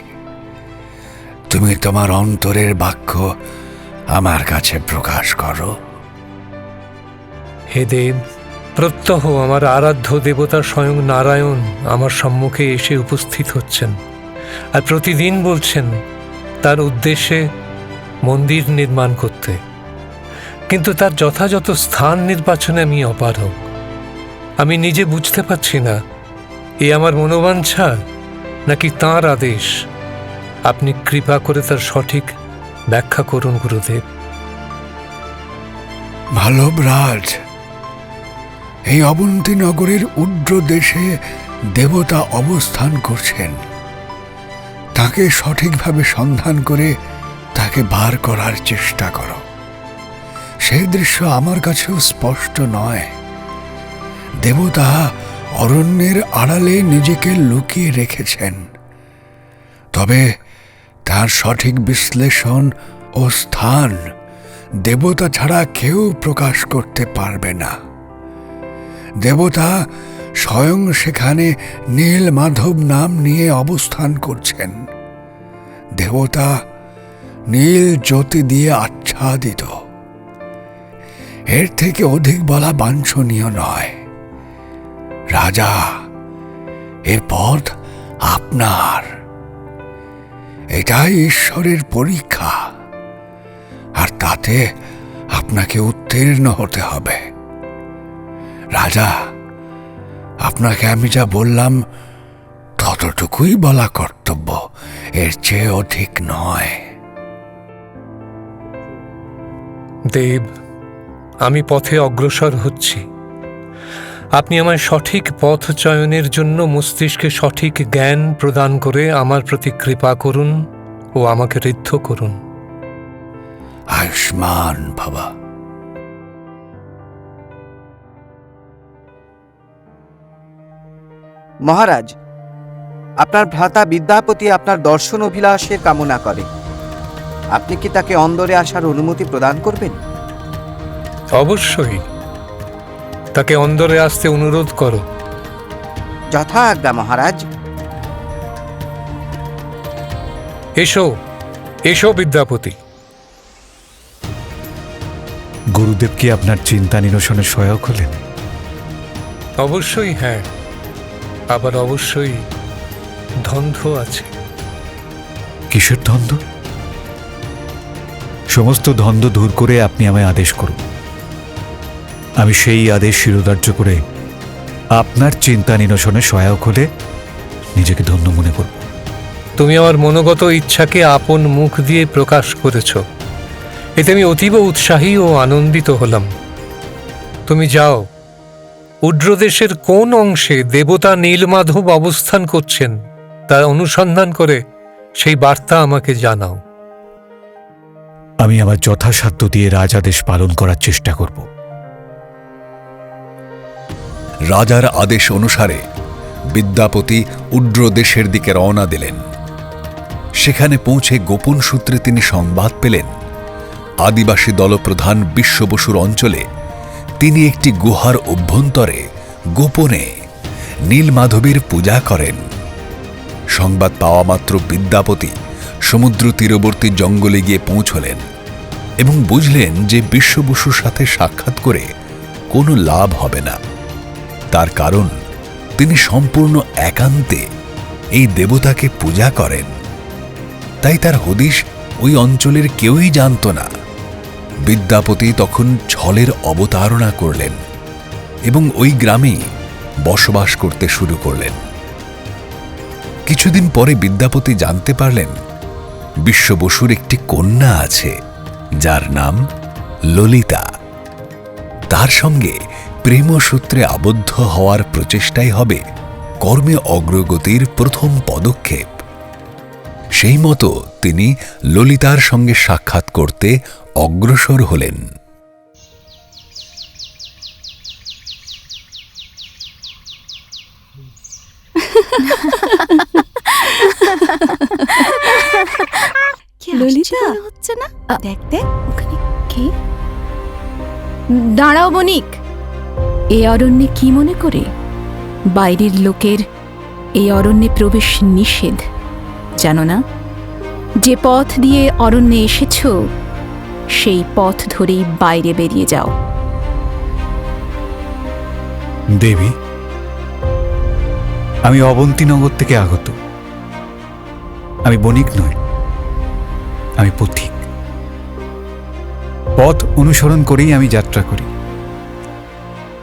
তুমি তোমার অন্তরের বাক্য আমার কাছে প্রকাশ করো। হে দেব, প্রত্যহ আমার আরাধ্য দেবতা স্বয়ং নারায়ণ আমার সম্মুখে এসে উপস্থিত হচ্ছেন, আর প্রতিদিন বলছেন তার উদ্দেশ্যে মন্দির নির্মাণ করতে। কিন্তু তার যথাযথ স্থান নির্বাচনে আমি অপারগ। আমি নিজে বুঝতে পারছি না এ আমার মনোবাঞ্ছা নাকি তাঁর আদেশ। আপনি কৃপা করে তার সঠিক ব্যাখ্যা করুন গুরুদেব। মালবরাজ, এই অবন্তীনগরের উড্র দেশে দেবতা অবস্থান করছেন। তাকে সঠিকভাবে সন্ধান করে তাকে বার করার চেষ্টা করো। সেই দৃশ্য আমার কাছেও স্পষ্ট নয়। দেবতা অরণ্যের আড়ালে নিজেকে লুকিয়ে রেখেছেন, তবে তার সঠিক বিশ্লেষণ ও স্থান দেবতা ছাড়া কেউ প্রকাশ করতে পারবে না। দেবতা স্বয়ং সেখানে নীল মাধব নাম নিয়ে অবস্থান করছেন। দেবতা নীল জ্যোতি দিয়ে আচ্ছাদিত। এর থেকে অধিক বলা বাঞ্ছনীয় নয়। রাজা, এর পথ আপনার। এটাই ঈশ্বরের পরীক্ষা, আর তাতে আপনাকে উত্তীর্ণ হতে হবে। রাজা, আপনাকে আমি যা বললাম ততটুকুই বলা কর্তব্য, এর চেয়ে অধিক নয়। দেব, আমি পথে অগ্রসর হচ্ছি। আপনি আমার সঠিক পথ চয়নের জন্য মস্তিষ্কে সঠিক জ্ঞান প্রদান করে আমার প্রতি কৃপা করুন ও আমাকে ঋদ্ধ করুন। আয়ুষ্মান বাবা। মহারাজ, আপনার ভ্রাতা বিদ্যাপতি আপনার দর্শন অভিলাষের কামনা করে। আপনি কি তাকে অন্দরে আসার অনুমতি প্রদান করবেন? অবশ্যই, তাকে অন্দরে আসতে অনুরোধ করো। যথা আজ্ঞা মহারাজ। এসো এসো বিদ্যাপতি। গুরুদেব কি আপনার চিন্তা নিরসনে সহায়ক হলেন? অবশ্যই হ্যাঁ, আবার অবশ্যই দ্বন্দ্ব আছে। কিসের দ্বন্দ্ব? সমস্ত দ্বন্দ্ব দূর করে আপনি আমায় আদেশ করুন। আমি সেই আদেশ শিরোধার্য করে আপনার চিন্তা নিরসনে সহায়ক হলে নিজেকে ধন্য মনে করব। তুমি আমার মনোগত ইচ্ছাকে আপন মুখ দিয়ে প্রকাশ করেছ, এতে আমি অতীব উৎসাহী ও আনন্দিত হলাম। তুমি যাও, উড্রদেশের কোন অংশে দেবতা নীলমাধব অবস্থান করছেন তা অনুসন্ধান করে সেই বার্তা আমাকে জানাও। আমি আমার যথাসাধ্য দিয়ে রাজাদেশ পালন করার চেষ্টা করব। রাজার আদেশ অনুসারে বিদ্যাপতি উড্রদেশের দিকে রওনা দিলেন। সেখানে পৌঁছে গোপন সূত্রে তিনি সংবাদ পেলেন আদিবাসী দলপ্রধান বিশ্ব বসুর অঞ্চলে তিনি একটি গুহার অভ্যন্তরে গোপনে নীলমাধবের পূজা করেন। সংবাদ পাওয়া মাত্র বিদ্যাপতি সমুদ্র তীরবর্তী জঙ্গলে গিয়ে পৌঁছলেন এবং বুঝলেন যে বিশ্ব বসুর সাথে সাক্ষাৎ করে কোনো লাভ হবে না। তার কারণ তিনি সম্পূর্ণ একান্তে এই দেবতাকে পূজা করেন। তাই তার হদিশ ওই অঞ্চলের কেউই জানত না। বিদ্যাপতি তখন ছলের অবতারণা করলেন এবং ওই গ্রামে বসবাস করতে শুরু করলেন। কিছুদিন পরে বিদ্যাপতি জানতে পারলেন বিশ্ব বসুর একটি কন্যা আছে যার নাম ললিতা। তার সঙ্গে প্রেমসূত্রে আবদ্ধ হওয়ার প্রচেষ্টাই হবে কর্মে অগ্রগতির প্রথম পদক্ষেপ। সেই মতো তিনি ললিতার সঙ্গে সাক্ষাৎ করতে অগ্রসর হলেন। ললিতা হচ্ছে না, দেখ দেখ ওখানে কে। দাঁড়াও বণিক, এই অরণ্যে কি মনে করে? বাইরের লোকের এই অরণ্যে প্রবেশ নিষেধ, জানো না? যে পথ দিয়ে অরণ্যে এসেছ সেই পথ ধরেই বাইরে বেরিয়ে যাও। দেবী, আমি অবন্তীনগর থেকে আগত। আমি বণিক নই, আমি পথিক। পথ অনুসরণ করেই আমি যাত্রা করি।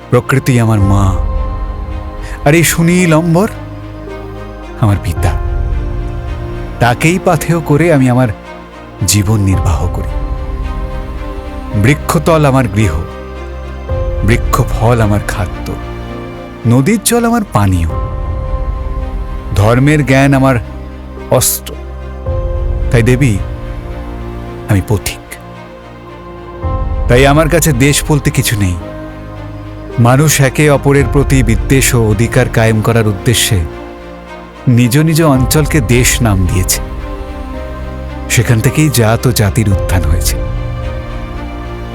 প্রকৃতি আমার মা, আর এই সুনীল অম্বর আমার পিতা। তাকেই পাথেয় করে আমি আমার জীবন নির্বাহ করি। বৃক্ষতল আমার গৃহ, বৃক্ষফল আমার খাদ্য, নদীর জল আমার পানীয়, ধর্মের জ্ঞান আমার অস্ত্র। তাই দেবী, আমি পথিক। তাই আমার কাছে দেশ বলতে কিছু নেই। মানুষ একে অপরের প্রতি বিদ্বেষ ও অধিকার কায়েম করার উদ্দেশ্যে নিজ নিজ অঞ্চলকে দেশ নাম দিয়েছে। সেখান থেকেই জাত ও জাতির উত্থান হয়েছে।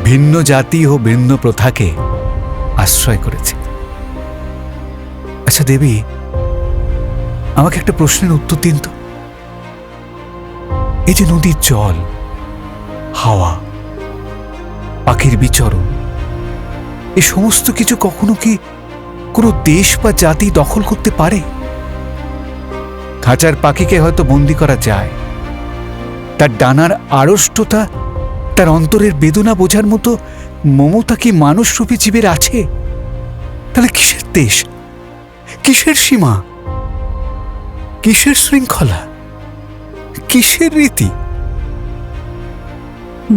ভিন্ন জাতি ও ভিন্ন প্রথাকে আশ্রয় করেছে। আচ্ছা দেবী, আমাকে একটা প্রশ্নের উত্তর দিন তো। এই যে নদীর জল, হাওয়া, পাখির বিচরণ, এ সমস্ত কিছু কখনো কি কোনো দেশ বা জাতি দখল করতে পারে? খাঁচার পাখিকে হয়তো বন্দি করা যায়, তার ডানার আড়ষ্টতা, তার অন্তরের বেদনা বোঝার মতো মমতা কি মানুষরূপী জীবের আছে? তাহলে কিসের দেশ, কিসের সীমা, কিসের শৃঙ্খলা, কিসের রীতি?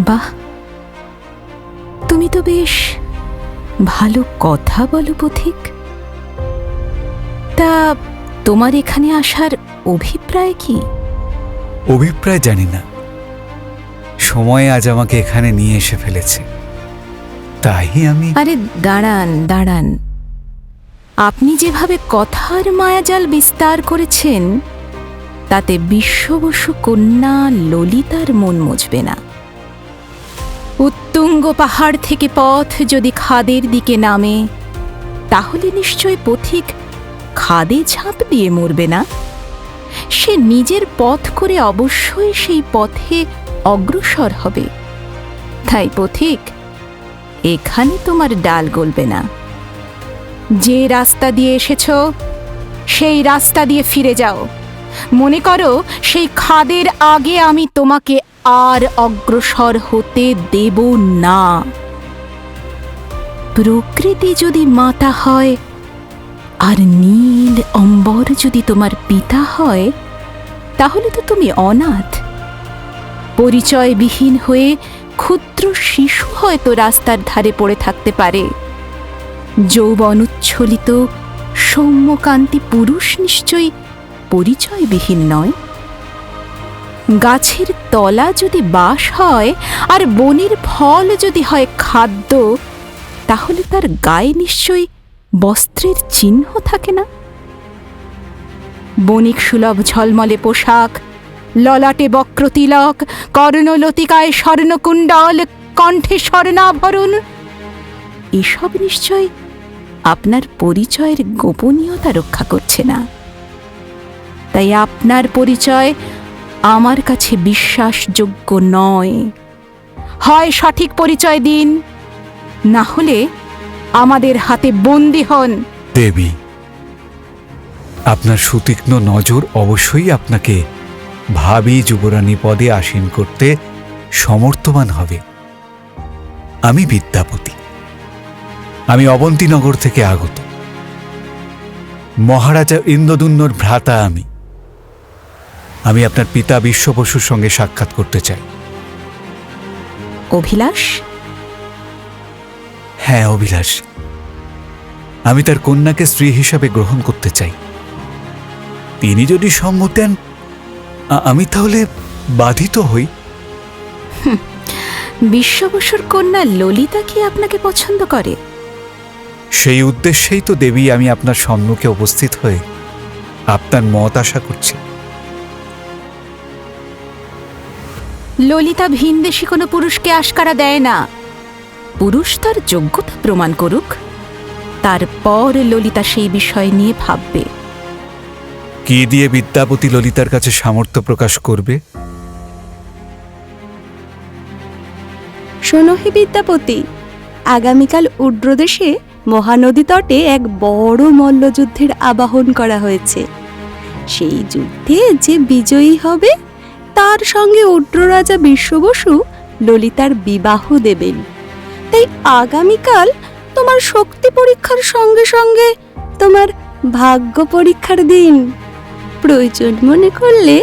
বাহ, তুমি তো বেশ ভালো কথা বলো পথিক। তা তোমার এখানে আসার অভিপ্রায় কি? অভিপ্রায় জানি না, সময় আজ আমাকে এখানে নিয়ে এসে ফেলেছে, তাই আমি। আরে দাঁড়ান দাঁড়ান, আপনি যেভাবে কথার মায়াজাল বিস্তার করেছেন তাতে বিশ্ববসু কন্যা ললিতার মন মজবে না। উত্তুঙ্গ পাহাড় থেকে পথ যদি খাদের দিকে নামে তাহলে নিশ্চয় পথিক খাদে ঝাঁপ দিয়ে মরবে না। সে নিজের পথ করে অবশ্যই সেই পথে অগ্রসর হবে। তাই পথিক, এখানে তোমার ডাল গলবে না। যে রাস্তা দিয়ে এসেছ সেই রাস্তা দিয়ে ফিরে যাও। মনে করো সেই খাদের আগে আমি তোমাকে আর অগ্রসর হতে দেব না। প্রকৃতি যদি মাতা হয় আর নীল অম্বর যদি তোমার পিতা হয়, তাহলে তো তুমি অনাথ। পরিচয়বিহীন হয়ে ক্ষুদ্র শিশু হয়তো রাস্তার ধারে পড়ে থাকতে পারে। যৌবন উচ্ছ্বলিত সৌম্যকান্তি পুরুষ নিশ্চয়ই পরিচয়বিহীন নয়। গাছের তলা যদি বাস হয় আর বনের ফল যদি হয় খাদ্য, তাহলে তার গায়ে নিশ্চয়ই বস্ত্রের চিহ্ন থাকে না। বণিক সুলভ ঝলমলে পোশাক, ললাটে বক্রতিলক, কর্ণলতিকায় স্বর্ণকুণ্ডল, কণ্ঠে স্বর্ণাভরণ, এসব নিশ্চয় আপনার পরিচয়ের গোপনীয়তা রক্ষা করছে না। তাই আপনার পরিচয় আমার কাছে বিশ্বাসযোগ্য নয়। হয় সঠিক পরিচয় দিন, না হলে আমাদের হাতে বন্দী হন। দেবী, আপনার সুতীক্ষ্ণ নজর অবশ্যই আপনাকে ভাবী যুবরানী পদে আসীন করতে সমর্থবান হবে। আমি বিদ্যাপতি, আমি অবন্তীনগর থেকে আগত। মহারাজা ইন্দ্রদুম্নর ভ্রাতা আমি আপনার পিতা বিশ্ববসুর সঙ্গে সাক্ষাৎ করতে চাই। অভিলাষ? হ্যাঁ, অভিলাষ। আমি তার কন্যাকে স্ত্রী হিসাবে গ্রহণ করতে চাই। তিনি যদি সম্মত দেন, আমি তাহলে বাধিত হই। বিশ্ববসুর কন্যা ললিতা কি আপনাকে পছন্দ করে? সেই উদ্দেশ্যেই তো দেবী আমি আপনার সম্মুখে উপস্থিত হয়ে আপনার মত আশা করছি। ললিতা ভিনদেশী কোনো পুরুষকে আশকারা দেয় না। পুরুষ তার যোগ্যতা প্রমাণ করুক, তারপর ললিতা সেই বিষয় নিয়ে ভাববে। কি দিয়ে বিদ্যাপতি ললিতার কাছে সামর্থ্য প্রকাশ করবে? শোনো হে বিদ্যাপতি, আগামীকাল উড্রদেশে মহানদী তটে এক বড় মল্লযুদ্ধের আবাহন করা হয়েছে। সেই যুদ্ধে যে বিজয়ী হবে তার সঙ্গে উড্র রাজা বিশ্ববসু ললিতার বিবাহ দেবেন। তাই আগামীকাল তোমার শক্তি পরীক্ষার সঙ্গে সঙ্গে তোমার ভাগ্য পরীক্ষার দিন। প্রয়োজন মনে করলে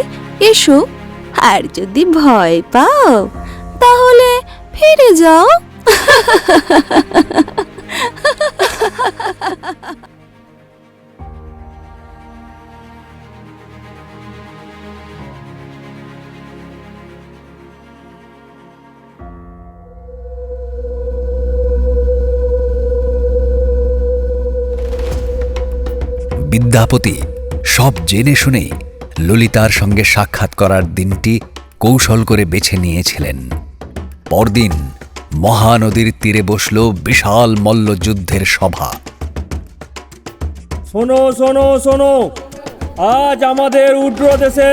এসো, আর যদি ভয় পাও তাহলে ফিরে যাও। বিদ্যাপতি সব জেনে শুনেই ললিতার সঙ্গে সাক্ষাৎ করার দিনটি কৌশল করে বেছে নিয়েছিলেন। পরদিন মহানদীর তীরে বসল বিশাল মল্লযুদ্ধের সভা। শোনো শোনো শোনো, আজ আমাদের উড্রদেশে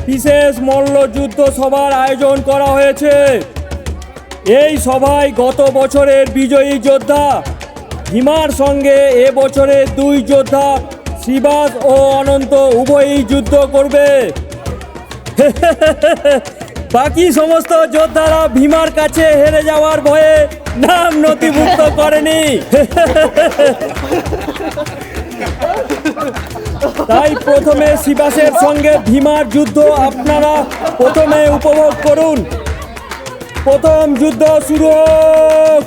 বিশেষ মল্লযুদ্ধ সভার আয়োজন করা হয়েছে। এই সভায় গত বছরের বিজয়ী যোদ্ধা ভীমার সঙ্গে এবছরের দুই যোদ্ধা শ্রীবাস ও অনন্ত উভয়ই যুদ্ধ করবে। বাকি সমস্ত যোদ্ধারা ভীমার কাছে হেরে যাওয়ার ভয়ে নাম নথিভুক্ত করেনি। তাই প্রথমে শ্রীবাসের সঙ্গে ভীমার যুদ্ধ আপনারা প্রথমে উপভোগ করুন। প্রথম যুদ্ধ শুরু হোক।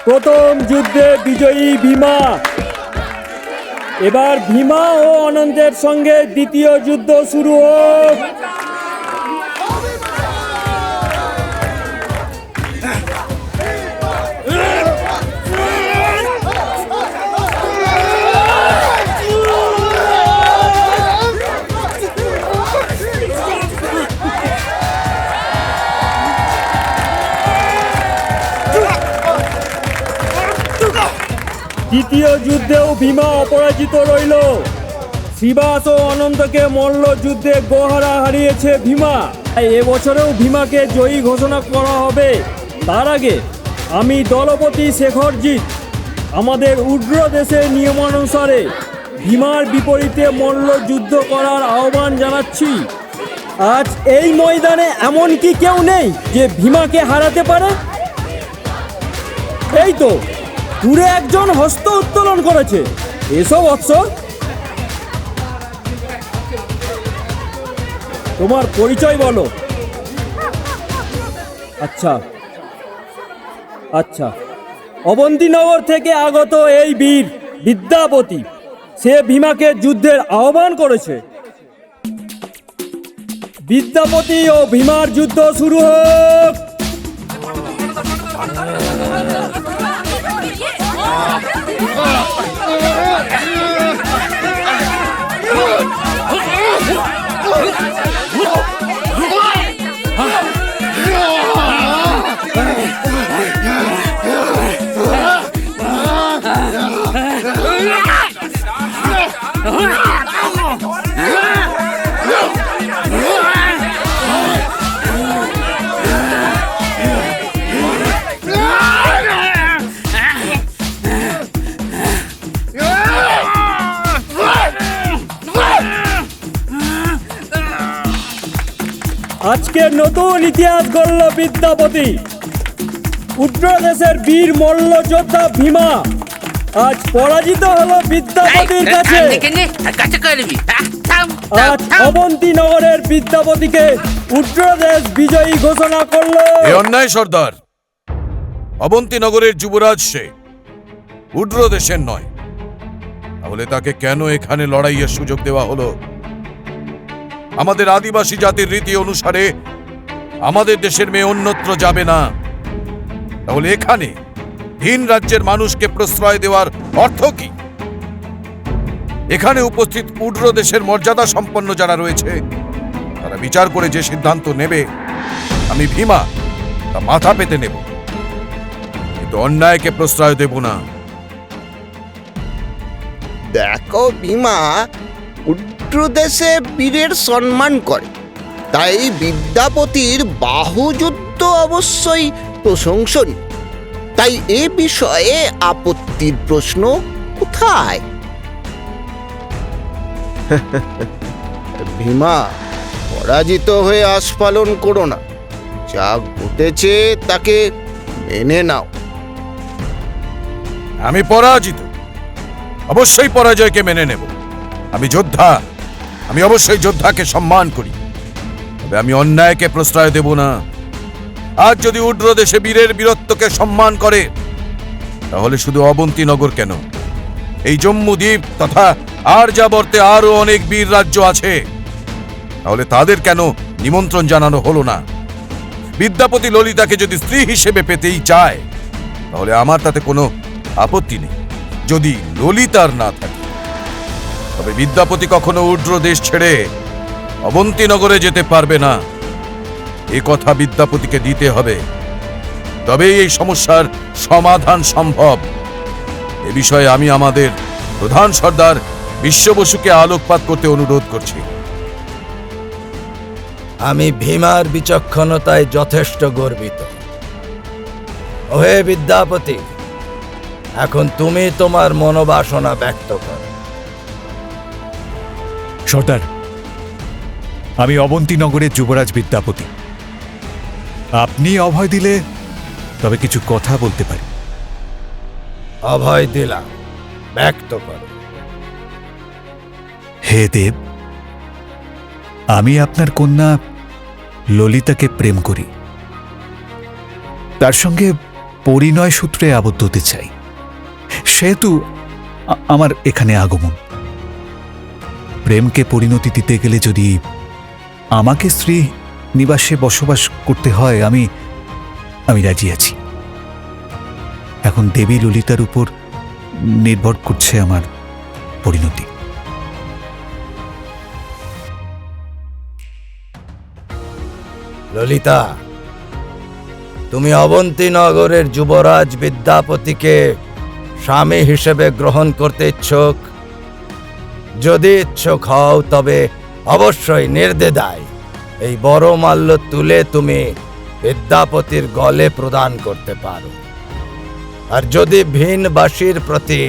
প্রথম যুদ্ধে বিজয়ী ভীমা। এবার ভীমা ও অনন্তের সঙ্গে দ্বিতীয় যুদ্ধ শুরু হোক। দ্বিতীয় যুদ্ধেও ভীমা অপরাজিত রইল। শিবাস ও অনন্তকে মল্ল যুদ্ধে গোহারা হারিয়েছে ভীমা। এবছরেও ভীমাকে জয়ী ঘোষণা করা হবে। তার আগে আমি দলপতি শেখরজিৎ আমাদের উড্র দেশের নিয়মানুসারে ভীমার বিপরীতে মল্ল যুদ্ধ করার আহ্বান জানাচ্ছি। আজ এই ময়দানে এমন কি কেউ নেই যে ভীমাকে হারাতে পারে? এই তো দূরে একজন হস্ত উত্তোলন করেছে। এসো বৎস, তোমার পরিচয় বলো। আচ্ছা আচ্ছা, অবন্তীনগর থেকে আগত এই বীর বিদ্যাপতি, সে ভীমাকে যুদ্ধের আহ্বান করেছে। বিদ্যাপতি ও ভীমার যুদ্ধ শুরু হোক। আজকে নতুন ইতিহাস গড়ল বিদ্যাপতি। উড্র দেশের বীর মল্ল যোদ্ধা ভীমা আজ পরাজিত হলো বিদ্যাপতির কাছে। আজ অবন্তীনগরের বিদ্যাপতিকে উড্র দেশ বিজয়ী ঘোষণা করলো। অন্যায় সর্দার, অবন্তীনগরের যুবরাজ সে, উড্র দেশের নয়। তাহলে তাকে কেন এখানে লড়াইয়ের সুযোগ দেওয়া হলো? আমাদের আদিবাসী জাতির রীতি অনুসারে আমাদের দেশের মেয়ে অন্যত্র যাবে না। তাহলে এখানে ভিন রাজ্যের মানুষকে প্রশ্রয় দেওয়ার অর্থ কি? এখানে উপস্থিত উড্র দেশের মর্যাদা সম্পন্ন যারা রয়েছে তারা বিচার করে যে সিদ্ধান্ত নেবে, আমি ভীমা তা মাথা পেতে নেব, কিন্তু অন্যায়কে প্রশ্রয় দেব না। দেখো ভীমা, উড্র দেশে বীরের সম্মান করে, তাই বিদ্যাপতির বাহুযুদ্ধ অবশ্যই প্রশংসনীয়। তাই এ বিষয়ে আপত্তির প্রশ্ন কোথায়? ভীমা, পরাজিত হয়ে আস্ফালন করো না। যা ঘটেছে তাকে মেনে নাও। আমি পরাজিত, অবশ্যই পরাজয়কে মেনে নেব। আমি যোদ্ধা, আমি অবশ্যই যোদ্ধাকে সম্মান করি, তবে আমি অন্যায়কে প্রশ্রয় দেব না। আজ যদি উড্র দেশে বীরের বীরত্বকে সম্মান করে, তাহলে শুধু অবন্তীনগর কেন, এই জম্মুদ্বীপ তথা আর্যাবর্তে আরো অনেক বীর রাজ্য আছে, তাহলে তাদের কেন নিমন্ত্রণ জানানো হলো না? বিদ্যাপতি ললিতাকে যদি স্ত্রী হিসেবে পেতেই চায়, তাহলে আমার তাতে কোনো আপত্তি নেই, যদি ললিতার না থাকে। তবে বিদ্যাপতি কখনো উড্র দেশ ছেড়ে অবন্তীনগরে যেতে পারবে না, এ কথা বিদ্যাপতিকে দিতে হবে। তবেই এই সমস্যার সমাধান সম্ভব। এ বিষয়ে আমি আমাদের প্রধান সর্দার বিশ্ব বসুকে আলোকপাত করতে অনুরোধ করছি। আমি ভীমার বিচক্ষণতায় যথেষ্ট গর্বিত। ওহে বিদ্যাপতি, এখন তুমি তোমার মনোবাসনা ব্যক্ত করো। সর্দার, আমি অবন্তীনগরের যুবরাজ বিদ্যাপতি। আপনি অভয় দিলে তবে কিছু কথা বলতে পারি। অভয় দিলাম, ব্যক্ত করো। হে দেব, আমি আপনার কন্যা ললিতাকে প্রেম করি। তার সঙ্গে পরিণয় সূত্রে আবদ্ধ হতে চাই। সেহেতু আমার এখানে আগমন। প্রেমকে পরিণতি দিতে গেলে যদি আমাকে স্ত্রী নিবাসে বসবাস করতে হয়, আমি রাজি আছি। এখন দেবী ললিতার উপর নির্ভর করছে আমার পরিণতি। ললিতা, তুমি অবন্তীনগরের যুবরাজ বিদ্যাপতিকে স্বামী হিসেবে গ্রহণ করতে ইচ্ছুক? যদি ইচ্ছুক হও তবে অবশ্যই নির্দ্বিধায় এই বড় মাল্য তুলে তুমি বিদ্যাপতির গলে প্রদান করতে পারো। আর যদি ভিনবাসীর প্রতি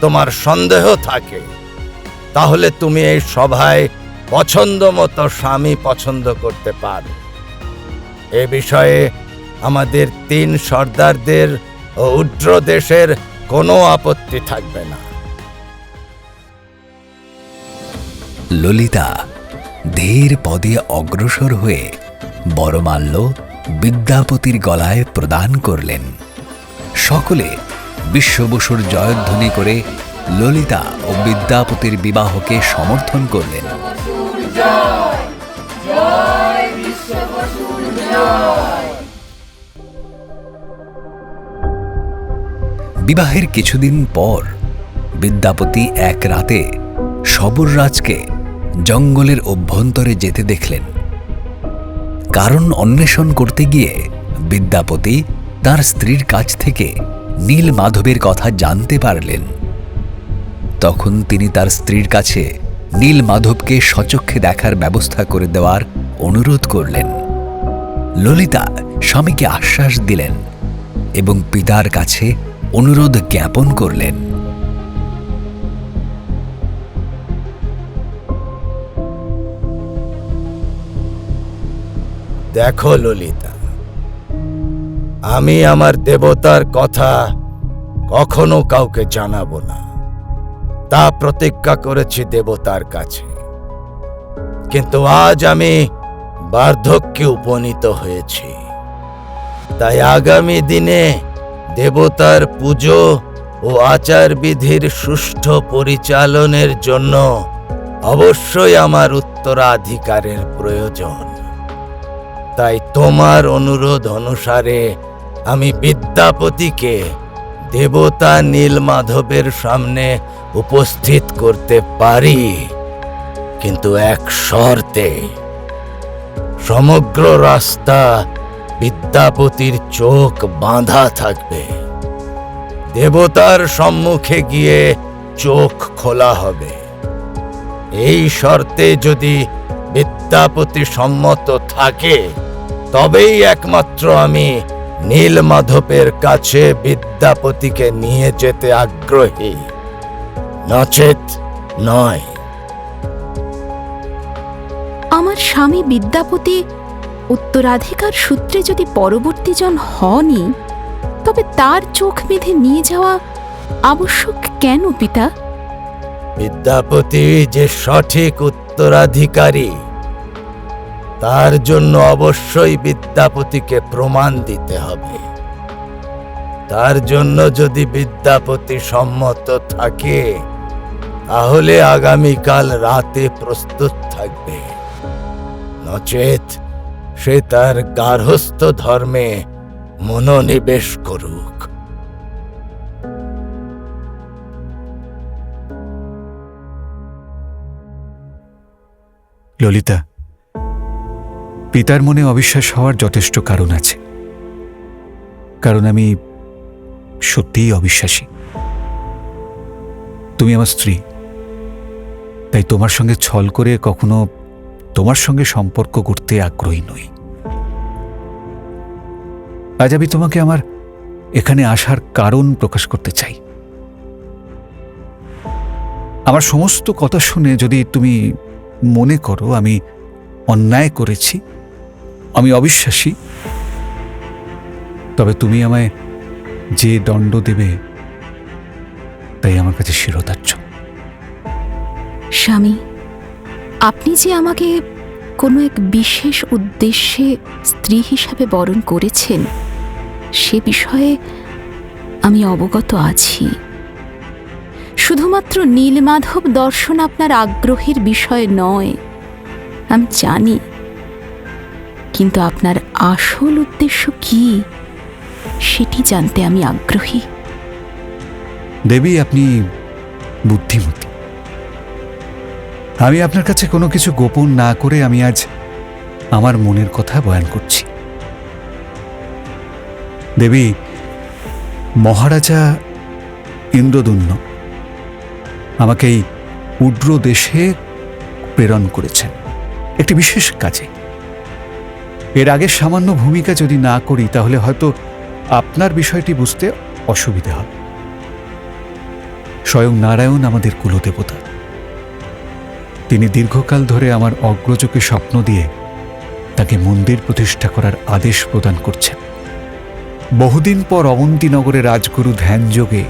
তোমার সন্দেহ থাকে, তাহলে তুমি এই সভায় পছন্দ মতো স্বামী পছন্দ করতে পারো। এ বিষয়ে আমাদের 3 সর্দারদের ও উড্র দেশের কোনো আপত্তি থাকবে না। ললিতা ধীর পদে অগ্রসর হয়ে বরমাল্য বিদ্যাপতির গলায় প্রদান করলেন। সকলে বিশ্ববসুর জয়ধ্বনি করে ললিতা ও বিদ্যাপতির বিবাহকে সমর্থন করলেন। বিবাহের কিছুদিন পর বিদ্যাপতি এক রাতে সবররাজকে জঙ্গলের অভ্যন্তরে যেতে দেখলেন। কারণ অন্বেষণ করতে গিয়ে বিদ্যাপতি তার স্ত্রীর কাছ থেকে নীলমাধবের কথা জানতে পারলেন। তখন তিনি তার স্ত্রীর কাছে নীলমাধবকে সচক্ষে দেখার ব্যবস্থা করে দেওয়ার অনুরোধ করলেন। ললিতা স্বামীকে আশ্বাস দিলেন এবং পিতার কাছে অনুরোধ জ্ঞাপন করলেন। দেখো ললিতা, আমি আমার দেবতার কথা কখনো কাউকে জানাবো না, তা প্রতিজ্ঞা করেছি দেবতার কাছে। কিন্তু আজ আমি বার্ধক্যে উপনীত হয়েছি, তাই আগামী দিনে দেবতার পুজো ও আচার বিধির সুষ্ঠু পরিচালনের জন্য অবশ্যই আমার উত্তরাধিকারের প্রয়োজন। তাই তোমার অনুরোধ অনুসারে আমি বিদ্যাপতিকে দেবতা নীলমাধবের সামনে উপস্থিত করতে পারি, কিন্তু এক শর্তে। সমগ্র রাস্তা বিদ্যাপতির চোখ বাঁধা থাকবে। দেবতার সম্মুখে গিয়ে চোখ খোলা হবে। এই শর্তে যদি বিদ্যাপতি সম্মত থাকে, তবেই একমাত্র আমি নীলমাধবের কাছে বিদ্যাপতিকে নিয়ে যেতে আগ্রহী, নচেত নয়। আমার স্বামী বিদ্যাপতি উত্তরাধিকার সূত্রে যদি পরবর্তীজন হনই, তবে তার চোখ বেঁধে নিয়ে যাওয়া আবশ্যক কেন পিতা? বিদ্যাপতি যে সঠিক উত্তরাধিকারী, তার জন্য অবশ্যই বিদ্যাপতিকে প্রমাণ দিতে হবে। তার জন্য যদি বিদ্যাপতি সম্মত থাকে, তাহলে আগামীকাল রাতে প্রস্তুত থাকবে, নচেত সে তার গার্হস্থ্য ধর্মে মনোনিবেশ করুক। ললিতা, পিতার মনে অবিশ্বাস হওয়ার যথেষ্ট কারণ আছে, কারণ আমি সত্যিই অবিশ্বাসী। তুমি আমার স্ত্রী, তাই তোমার সঙ্গে ছল করে কখনো তোমার সঙ্গে সম্পর্ক করতে আগ্রহী নই। আজ আমি তোমাকে আমার এখানে আসার কারণ প্রকাশ করতে চাই। আমার সমস্ত কথা শুনে যদি তুমি মনে করো আমি অন্যায় করেছি, আমি অবিশ্বাসী, তবে তুমি আমায় যে দণ্ড দেবে তাই আমার কাছে শিরোধার্য। স্বামী, আপনি যে আমাকে কোনো এক বিশেষ উদ্দেশ্যে স্ত্রী হিসাবে বরণ করেছেন সে বিষয়ে আমি অবগত আছি। শুধুমাত্র নীলমাধব দর্শন আপনার আগ্রহের বিষয় নয়, আমি জানি, কিন্তু আপনার আসল উদ্দেশ্য কি সেটি জানতে আমি আগ্রহী। দেবী, আপনি বুদ্ধিমতী। আমি আপনার কাছে কোনো কিছু গোপন না করে আমি আজ আমার মনের কথা বয়ান করছি। দেবী, মহারাজা ইন্দ্রদুম্ন আমাকে এই উড্র দেশে প্রেরণ করেছেন একটি বিশেষ কাজে। এর আগে সামান্য ভূমিকা যদি না করি তাহলে হয়তো আপনার বিষয়টি বুঝতে অসুবিধা হবে। স্বয়ং নারায়ণ আমাদের কুলদেবতা। তিনি দীর্ঘকাল ধরে আমার অগ্রজকে স্বপ্ন দিয়ে তাকে মন্দির প্রতিষ্ঠা করার আদেশ প্রদান করছেন। বহুদিন পর অবন্তীনগরে রাজগুরু ধ্যানযোগে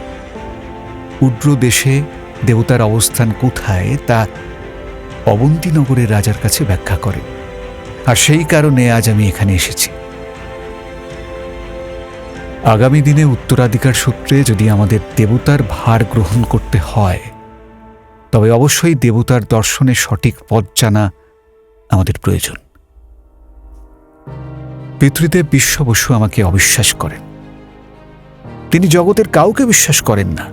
উড্র দেশে দেবতার অবস্থান কোথায় তা অবন্তীনগরের রাজার কাছে ব্যাখ্যা করেন, আর সেই কারণে আজ আমি এখানে এসেছি। আগামী দিনে উত্তরাধিকার সূত্রে যদি আমাদের দেবতার ভার গ্রহণ করতে হয় তবে অবশ্যই দেবতার দর্শনের সঠিক পথ জানা আমাদের প্রয়োজন। পিতৃদেব বিশ্ব বসু আমাকে অবিশ্বাস করেন, তিনি জগতের কাউকে বিশ্বাস করেন না।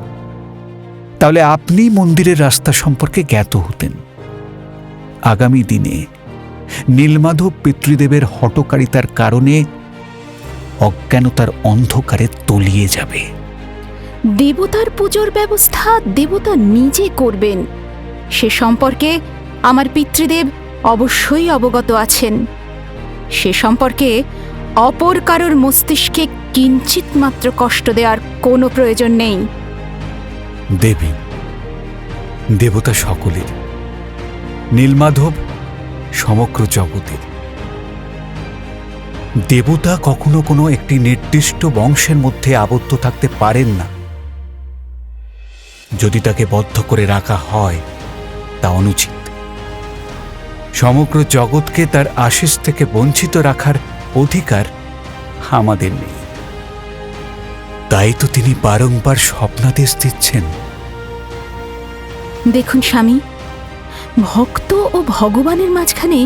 তাহলে আপনি মন্দিরের রাস্তা সম্পর্কে জ্ঞাত হতেন। আগামী দিনে নীলমাধব পিতৃদেবের হঠকারিতার কারণে অজ্ঞানতার অন্ধকারে তলিয়ে যাবে। দেবতার পুজোর ব্যবস্থা দেবতা নিজে করবেন সে সম্পর্কে আমার পিতৃদেব অবশ্যই অবগত আছেন। সে সম্পর্কে অপর কারোর মস্তিষ্কে কিঞ্চিত মাত্র কষ্ট দেওয়ার কোনো প্রয়োজন নেই। দেবী, দেবতা সকলের, নীলমাধব সমগ্র জগতের। দেবতা কখনো কোনো একটি নির্দিষ্ট বংশের মধ্যে আবদ্ধ থাকতে পারেন না। যদি তাকে বদ্ধ করে রাখা হয় তা অনুচিত। সমগ্র জগৎকে তার আশিস থেকে বঞ্চিত রাখার অধিকার আমাদের নেই। তাই তো তিনি বারংবার স্বপ্নাদেশ দিচ্ছেন। দেখুন স্বামী, ভক্ত ও ভগবানের মাঝখানে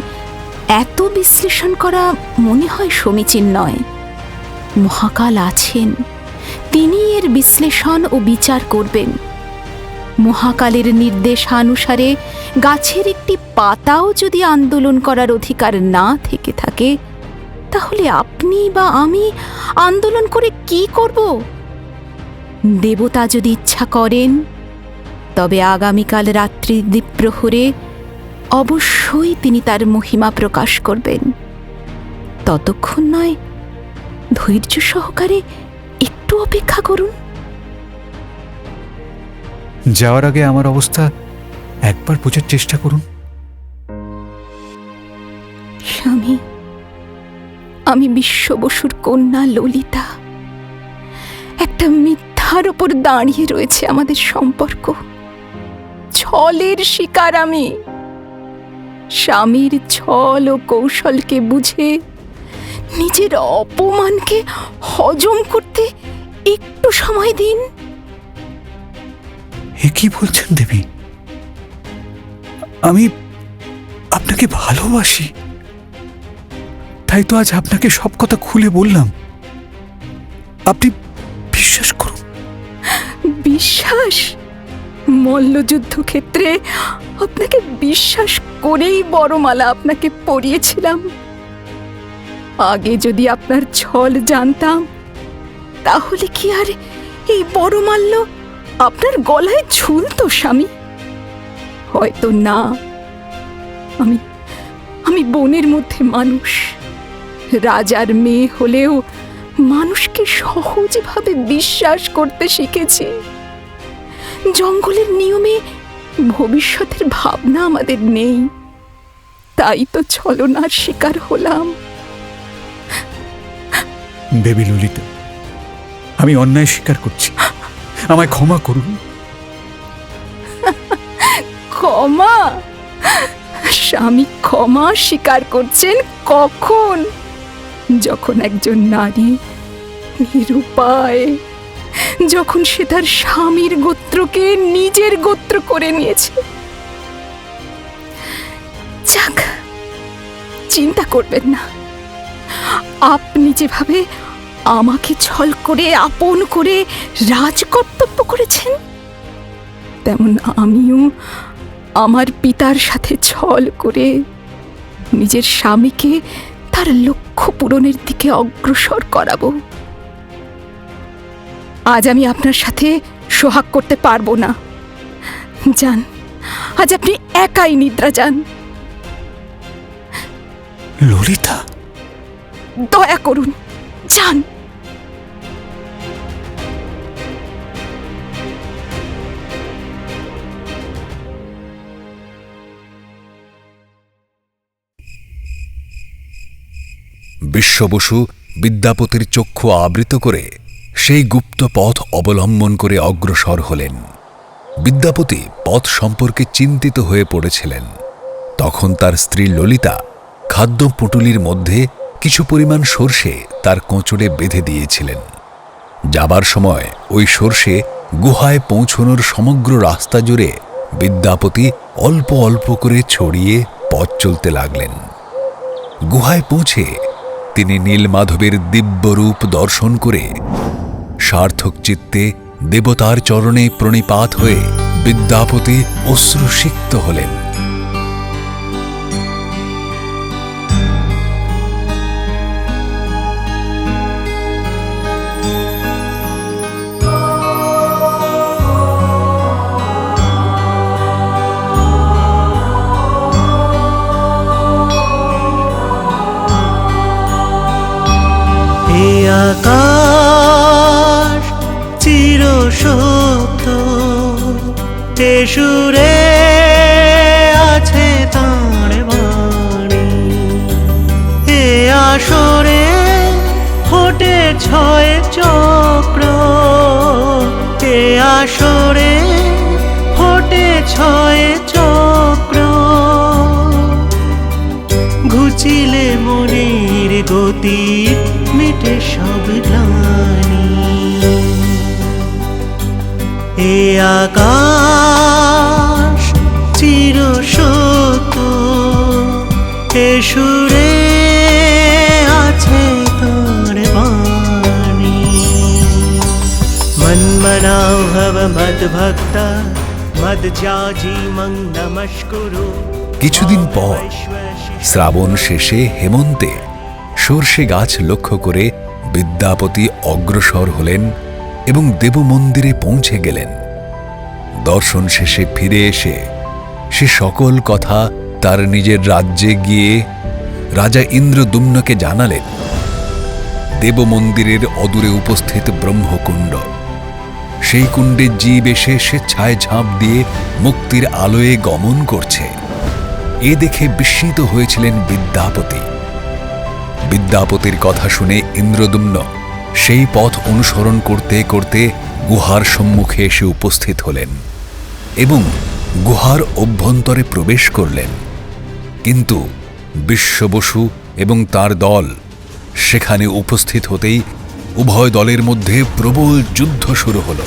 এত বিশ্লেষণ করা মনে হয় সমীচীন নয়। মহাকাল আছেন, তিনি এর বিশ্লেষণ ও বিচার করবেন। মহাকালের নির্দেশানুসারে গাছের একটি পাতাও যদি আন্দোলন করার অধিকার না থেকে থাকে তাহলে আপনি বা আমি আন্দোলন করে কি করব? দেবতা যদি ইচ্ছা করেন তবে আগামীকাল রাত্রি দ্বীপ্রহরে অবশ্যই তিনি তার মহিমা প্রকাশ করবেন। ততক্ষণ নয় ধৈর্য সহকারে একটু অপেক্ষা করুন। যাওয়ার আগে আমার অবস্থা একবার বোঝার চেষ্টা করুন। স্বামী, আমি বিশ্ব বসুর কন্যা ললিতা। একটা মিথ্যার উপর দাঁড়িয়ে রয়েছে আমাদের সম্পর্ক। ছলের শিকার আমি। স্বামীর ছল ও কৌশলকে বুঝে নিজের অপমানকে হজম করতে একটু সময় দিন। এ কি বলছেন দেবী? আমি আপনাকে ভালোবাসি, তাই তো আজ আপনাকে সব কথা খুলে বললাম। আপনি বিশ্বাস করুন। বিশ্বাস? মল্লযুদ্ধক্ষেত্রে আপনাকে বিশ্বাস করেই বড়মালা আপনাকে পরিয়েছিলাম। আগে যদি আপনার ছল জানতাম তাহলে কি আর এই বড়মাল্য আপনার গলায় ঝুলতো স্বামী? হয়তো না। আমি বনের মধ্যে মানুষ, রাজার মেয়ে হলেও মানুষকে সহজভাবে বিশ্বাস করতে শিখেছি। জঙ্গলের নিয়মে ভবিষ্যতের ভাবনা আমাদের নেই, তাই তো ছলনার শিকার হলাম। দেবী ললিতা, আমি অন্যায় স্বীকার করছি, আমায় ক্ষমা করুন। ক্ষমা? স্বামী ক্ষমা স্বীকার করছেন কখন? যখন একজন নারী নিরুপায়, যখন সে তার স্বামীর গোত্রকে নিজের গোত্র করে নিয়েছে। যাক, চিন্তা করবেন না, আপনি যেভাবে আমাকে ছল করে আপন করে রাজকর্তব্য করেছেন, তেমন আমিও আমার পিতার সাথে ছল করে নিজের স্বামীকে তার লক্ষ্য পূরণের দিকে অগ্রসর করাবো। আজ আমি আপনার সাথে সোহাগ করতে পারবো না। যান, আজ আপনি একাই নিদ্রা যান। ললিতা, দয়া করুন, যান। বিশ্ব বসু বিদ্যাপতির চক্ষু আবৃত করে সেই গুপ্ত পথ অবলম্বন করে অগ্রসর হলেন। বিদ্যাপতি পথ সম্পর্কে চিন্তিত হয়ে পড়েছিলেন। তখন তার স্ত্রী ললিতা খাদ্য পুটুলির মধ্যে কিছু পরিমাণ সর্ষে তার কোঁচড়ে বেঁধে দিয়েছিলেন। যাবার সময় ওই সর্ষে গুহায় পৌঁছনোর সমগ্র রাস্তা জুড়ে বিদ্যাপতি অল্প অল্প করে ছড়িয়ে পথ চলতে লাগলেন। গুহায় পৌঁছে তিনি নীলমাধবের দিব্যরূপ দর্শন করে সার্থক চিত্তে দেবতার চরণে প্রণিপাত হয়ে বিদ্যাপতি অশ্রুসিক্ত হলেন। আকাশ চির সত্য, তে সুরে আছে তাঁর বাণী। এ আসরে ফোটে ছয় চক্র, এ আসরে ফোটে ছয় চক্র। ঘুচিলে মনের গতি মিটে সব গ্লানি। এ আকাশ চির সত্য, এ সুরে আছে তোর বাণী। মন্মনাও ভব মদ ভক্তা মদ যাজি মং নমস্কুরু। কিছুদিন পর শ্রাবণ শেষে হেমন্তে সর্ষে গাছ লক্ষ্য করে বিদ্যাপতি অগ্রসর হলেন এবং দেবমন্দিরে পৌঁছে গেলেন। দর্শন শেষে ফিরে এসে সে সকল কথা তার নিজের রাজ্যে গিয়ে রাজা ইন্দ্রদুম্নকে জানালেন। দেবমন্দিরের অদূরে উপস্থিত ব্রহ্মকুণ্ড, সেই কুণ্ডে জীব এসে স্বেচ্ছায় ঝাঁপ দিয়ে মুক্তির আলোয় গমন করছে। এ দেখে বিস্মিত হয়েছিলেন বিদ্যাপতি। বিদ্যাপতির কথা শুনে ইন্দ্রদুম্ন সেই পথ অনুসরণ করতে করতে গুহার সম্মুখে এসে উপস্থিত হলেন এবং গুহার অভ্যন্তরে প্রবেশ করলেন। কিন্তু বিশ্ব বসু এবং তার দল সেখানে উপস্থিত হতেই উভয় দলের মধ্যে প্রবল যুদ্ধ শুরু হল।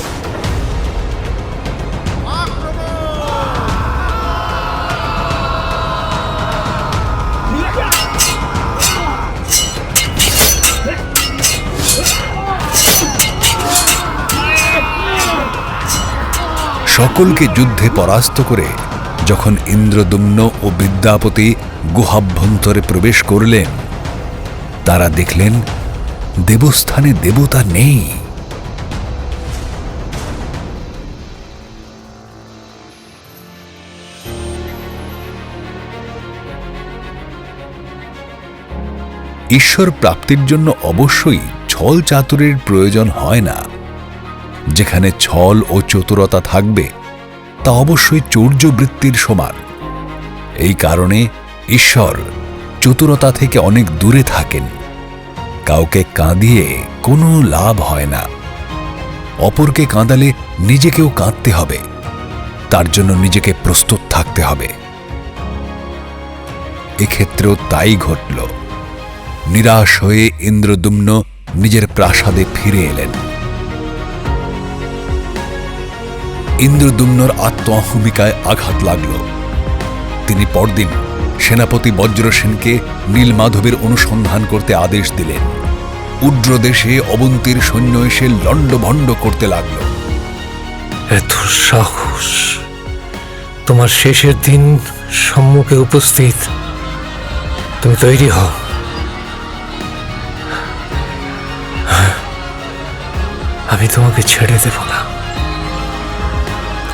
সকলকে যুদ্ধে পরাস্ত করে যখন ইন্দ্রদুম্ন ও বিদ্যাপতি গুহাভ্যন্তরে প্রবেশ করলেন, তারা দেখলেন দেবস্থানে দেবতা নেই। ঈশ্বর প্রাপ্তির জন্য অবশ্যই ছল চাতুরের প্রয়োজন হয় না। যেখানে ছল ও চতুরতা থাকবে তা অবশ্যই চৌর্যবৃত্তির সমান। এই কারণে ঈশ্বর চতুরতা থেকে অনেক দূরে থাকেন। কাউকে কাঁদিয়ে কোনো লাভ হয় না। অপরকে কাঁদালে নিজেকেও কাঁদতে হবে, তার জন্য নিজেকে প্রস্তুত থাকতে হবে। এক্ষেত্রেও তাই ঘটল। নিরাশ হয়ে ইন্দ্রদ্যুম্ন নিজের প্রাসাদে ফিরে এলেন। ইন্দ্রদ্যুম্নর আত্মঅহমিকায় আঘাত লাগল। তিনি পরদিন সেনাপতি বজ্রসেনকে নীলমাধবের অনুসন্ধান করতে আদেশ দিলেন। উড্রদেশে অবন্তীর সৈন্য এসে লণ্ডভণ্ড করতে লাগল। এত সাহস! তোমার শেষের দিন সম্মুখে উপস্থিত। তুমি তৈরি হও। আমি তোমাকে ছেড়ে দেব না।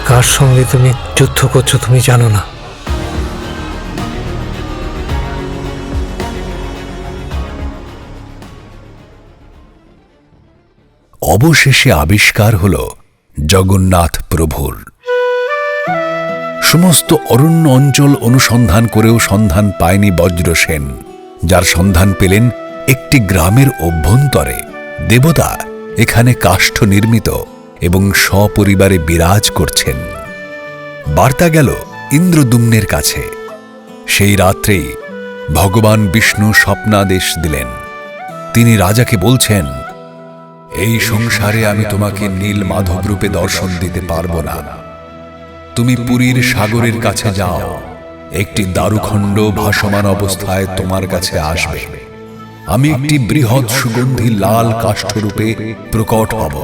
কার সঙ্গে তুমি যুদ্ধ করছো তুমি জানো না। অবশেষে আবিষ্কার হল জগন্নাথ প্রভুর। সমস্ত অরণ্য অঞ্চল অনুসন্ধান করেও সন্ধান পায়নি বজ্রসেন। যার সন্ধান পেলেন একটি গ্রামের অভ্যন্তরে। দেবতা এখানে কাষ্ঠ নির্মিত এবং সপরিবারে বিরাজ করছেন। বার্তা গেল ইন্দ্রদ্যুম্নের কাছে। সেই রাত্রেই ভগবান বিষ্ণু স্বপ্নাদেশ দিলেন। তিনি রাজাকে বলছেন, এই সংসারে আমি তোমাকে নীল মাধব রূপে দর্শন দিতে পারব না। তুমি পুরীর সাগরের কাছে যাও। একটি দারুখণ্ড ভাসমান অবস্থায় তোমার কাছে আসবে। আমি একটি বৃহৎ সুগন্ধি লাল কাষ্ঠরূপে প্রকট হব।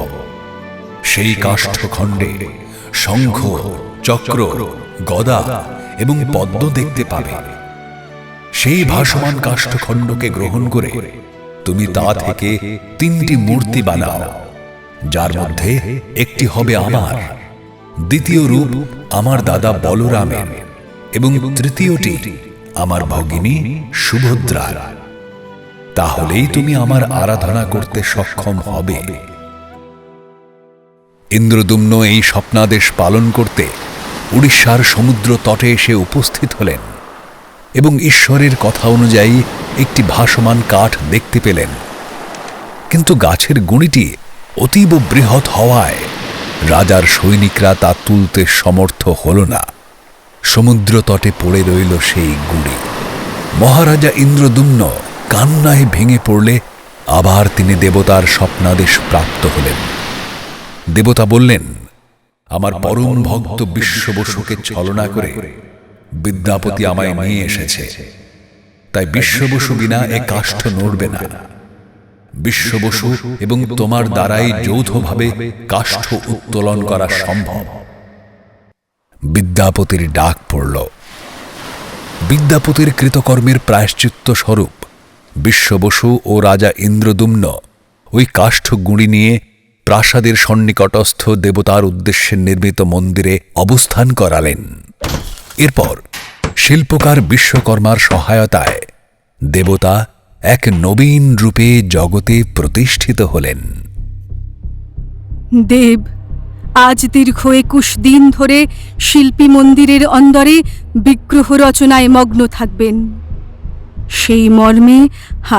সেই কাষ্ঠখণ্ডে শঙ্খ, চক্র, গদা এবং পদ্ম দেখতে পাবে। সেই ভাসমান কাষ্ঠখণ্ডকে গ্রহণ করে তুমি তা থেকে 3টি মূর্তি বানাও, যার মধ্যে একটি হবে আমার, দ্বিতীয় রূপ আমার দাদা বলরামের এবং তৃতীয়টি আমার ভগিনী সুভদ্রার। তাহলেই তুমি আমার আরাধনা করতে সক্ষম হবে। ইন্দ্রদ্যুম্ন এই স্বপ্নাদেশ পালন করতে উড়িষ্যার সমুদ্র তটে এসে উপস্থিত হলেন এবং ঈশ্বরের কথা অনুযায়ী একটি ভাসমান কাঠ দেখতে পেলেন। কিন্তু গাছের গুঁড়িটি অতীব বৃহৎ হওয়ায় রাজার সৈনিকরা তা তুলতে সমর্থ হল না। সমুদ্র তটে পড়ে রইল সেই গুঁড়ি। মহারাজা ইন্দ্রদ্যুম্ন কান্নায় ভেঙে পড়লে আবার তিনি দেবতার স্বপ্নাদেশ প্রাপ্ত হলেন। দেবতা বললেন, আমার পরম ভক্ত বিশ্ববসুকে ছলনা করে বিদ্যাপতি আমায় নিয়ে এসেছে, তাই বিশ্ববসু বিনা এ কাষ্ঠ নড়বে না। বিশ্ববসু এবং তোমার দ্বারাই যৌথভাবে কাষ্ঠ উত্তোলন করা সম্ভব। বিদ্যাপতির ডাক পড়ল। বিদ্যাপতির কৃতকর্মের প্রায়শ্চিত্ত স্বরূপ বিশ্ববসু ও রাজা ইন্দ্রদ্যুম্ন ওই কাষ্ঠ গুঁড়ি নিয়ে প্রাসাদের সন্নিকটস্থ দেবতার উদ্দেশ্যে নির্মিত মন্দিরে অবস্থান করালেন। এরপর শিল্পকার বিশ্বকর্মার সহায়তায় দেবতা এক নবীন রূপে জগতে প্রতিষ্ঠিত হলেন। দেব আজ দীর্ঘ 21 দিন ধরে শিল্পী মন্দিরের অন্দরে বিগ্রহ রচনায় মগ্ন থাকবেন। সেই মর্মে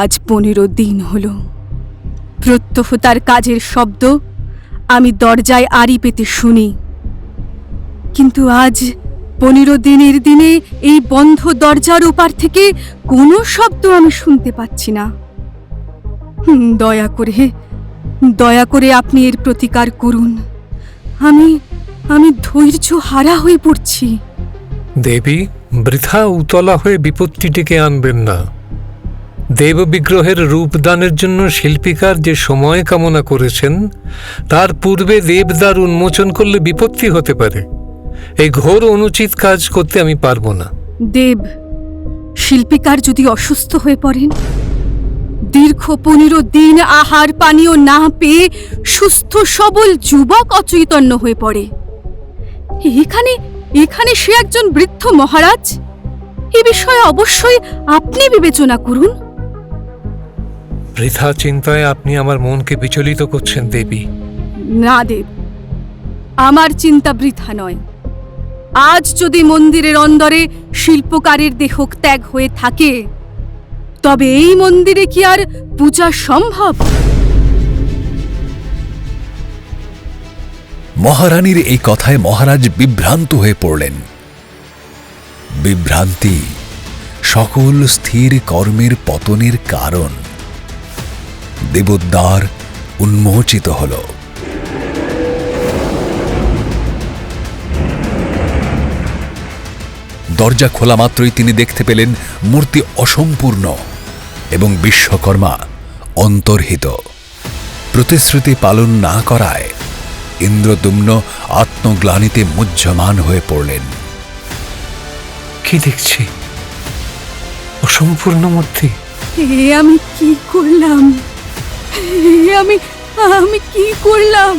আজ 15 দিন হল। প্রত্যহ তার কাজের শব্দ আমি দরজায় আড়ি পেতে শুনি, কিন্তু আজ 15 দিনের দিনে এই বন্ধ দরজার ওপার থেকে কোনো শব্দ আমি শুনতে পাচ্ছি না। দয়া করে আপনি এর প্রতিকার করুন। আমি ধৈর্য হারা হয়ে পড়ছি। দেবী, বৃথা উতলা হয়ে বিপত্তি ডেকে আনবেন না। দেব বিগ্রহের রূপদানের জন্য শিল্পীকার যে সময় কামনা করেছেন, তার পূর্বে দেবদ্বার উন্মোচন করলে বিপত্তি হতে পারে। এই ঘোর অনুচিত কাজ করতে আমি পারবো না। দেব, শিল্পীকার যদি অসুস্থ হয়ে পড়েন, দীর্ঘ 15 দিন আহার পানীয় না পেয়ে সুস্থ সবল যুবক অচৈতন্য হয়ে পড়ে, এখানে সে একজন বৃদ্ধ মহারাজ। এ বিষয়ে অবশ্যই আপনি বিবেচনা করুন। বৃথা চিন্তায় আপনি আমার মনকে বিচলিত করছেন দেবী। না দেব, আমার চিন্তা বৃথা নয়। আজ যদি মন্দিরের অন্দরে শিল্পকারের দেহ ত্যাগ হয়ে থাকে, তবে এই মন্দিরে কি আর পূজা সম্ভব? মহারানীর এই কথায় মহারাজ বিভ্রান্ত হয়ে পড়লেন। বিভ্রান্তি সকল স্থির কর্মের পতনের কারণ। দেবোদ্বার উন্মোচিত হল। দরজা খোলা মাত্রই তিনি দেখতে পেলেন মূর্তি অসম্পূর্ণ এবং বিশ্বকর্মা অন্তর্হিত। প্রতিশ্রুতি পালন না করায় ইন্দ্রদুম্ন আত্মগ্লানিতে মুহ্যমান হয়ে পড়লেন। কি দেখছি? অসম্পূর্ণ মূর্তি। এ আমি কি করলাম? আমি কি করলাম?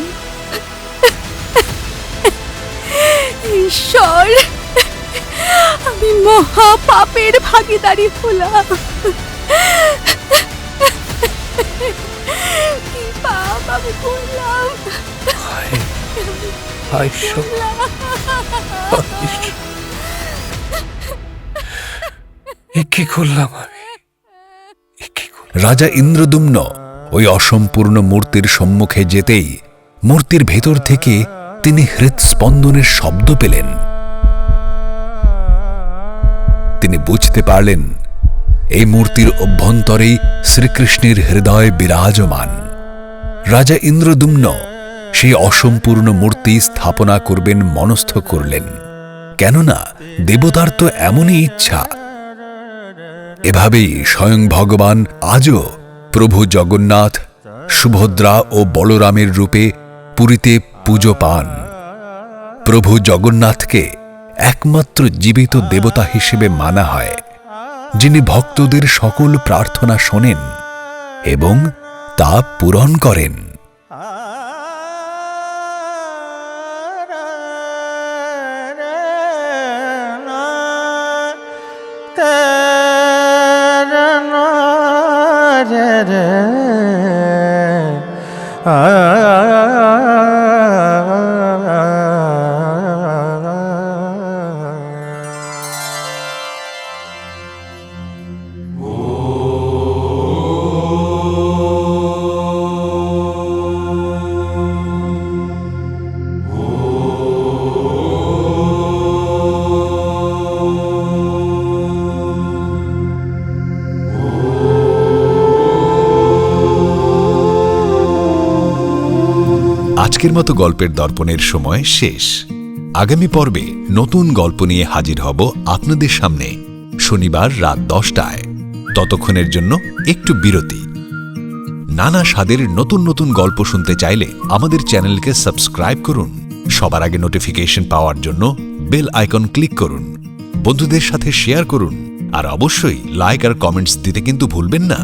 ঈশ্বর, আমি মহা পাপের ভাগীদারি হলাম। কি পাপ আমি করলাম? কি করলাম আমি? রাজা ইন্দ্রদুম্ন ওই অসম্পূর্ণ মূর্তির সম্মুখে যেতেই মূর্তির ভেতর থেকে তিনি হৃৎস্পন্দনের শব্দ পেলেন। তিনি বুঝতে পারলেন এই মূর্তির অভ্যন্তরেই শ্রীকৃষ্ণের হৃদয় বিরাজমান। রাজা ইন্দ্রদুম্ন সেই অসম্পূর্ণ মূর্তি স্থাপনা করবেন মনস্থ করলেন, কেননা দেবতার তো এমনই ইচ্ছা। এভাবেই স্বয়ং ভগবান আজও প্রভু জগন্নাথ, সুভদ্রা ও বলরামের রূপে পুরীতে পুজো পান। প্রভু জগন্নাথকে একমাত্র জীবিত দেবতা হিসেবে মানা হয়, যিনি ভক্তদের সকল প্রার্থনা শোনেন এবং তা পূরণ করেন। আজকের মতো গল্পের দর্পণের সময় শেষ। আগামী পর্বে নতুন গল্প নিয়ে হাজির হব আপনাদের সামনে শনিবার রাত 10টায়। ততক্ষণের জন্য একটু বিরতি। নানা স্বাদের নতুন নতুন গল্প শুনতে চাইলে আমাদের চ্যানেলকে সাবস্ক্রাইব করুন। সবার আগে নোটিফিকেশন পাওয়ার জন্য বেল আইকন ক্লিক করুন। বন্ধুদের সাথে শেয়ার করুন আর অবশ্যই লাইক আর কমেন্টস দিতে কিন্তু ভুলবেন না।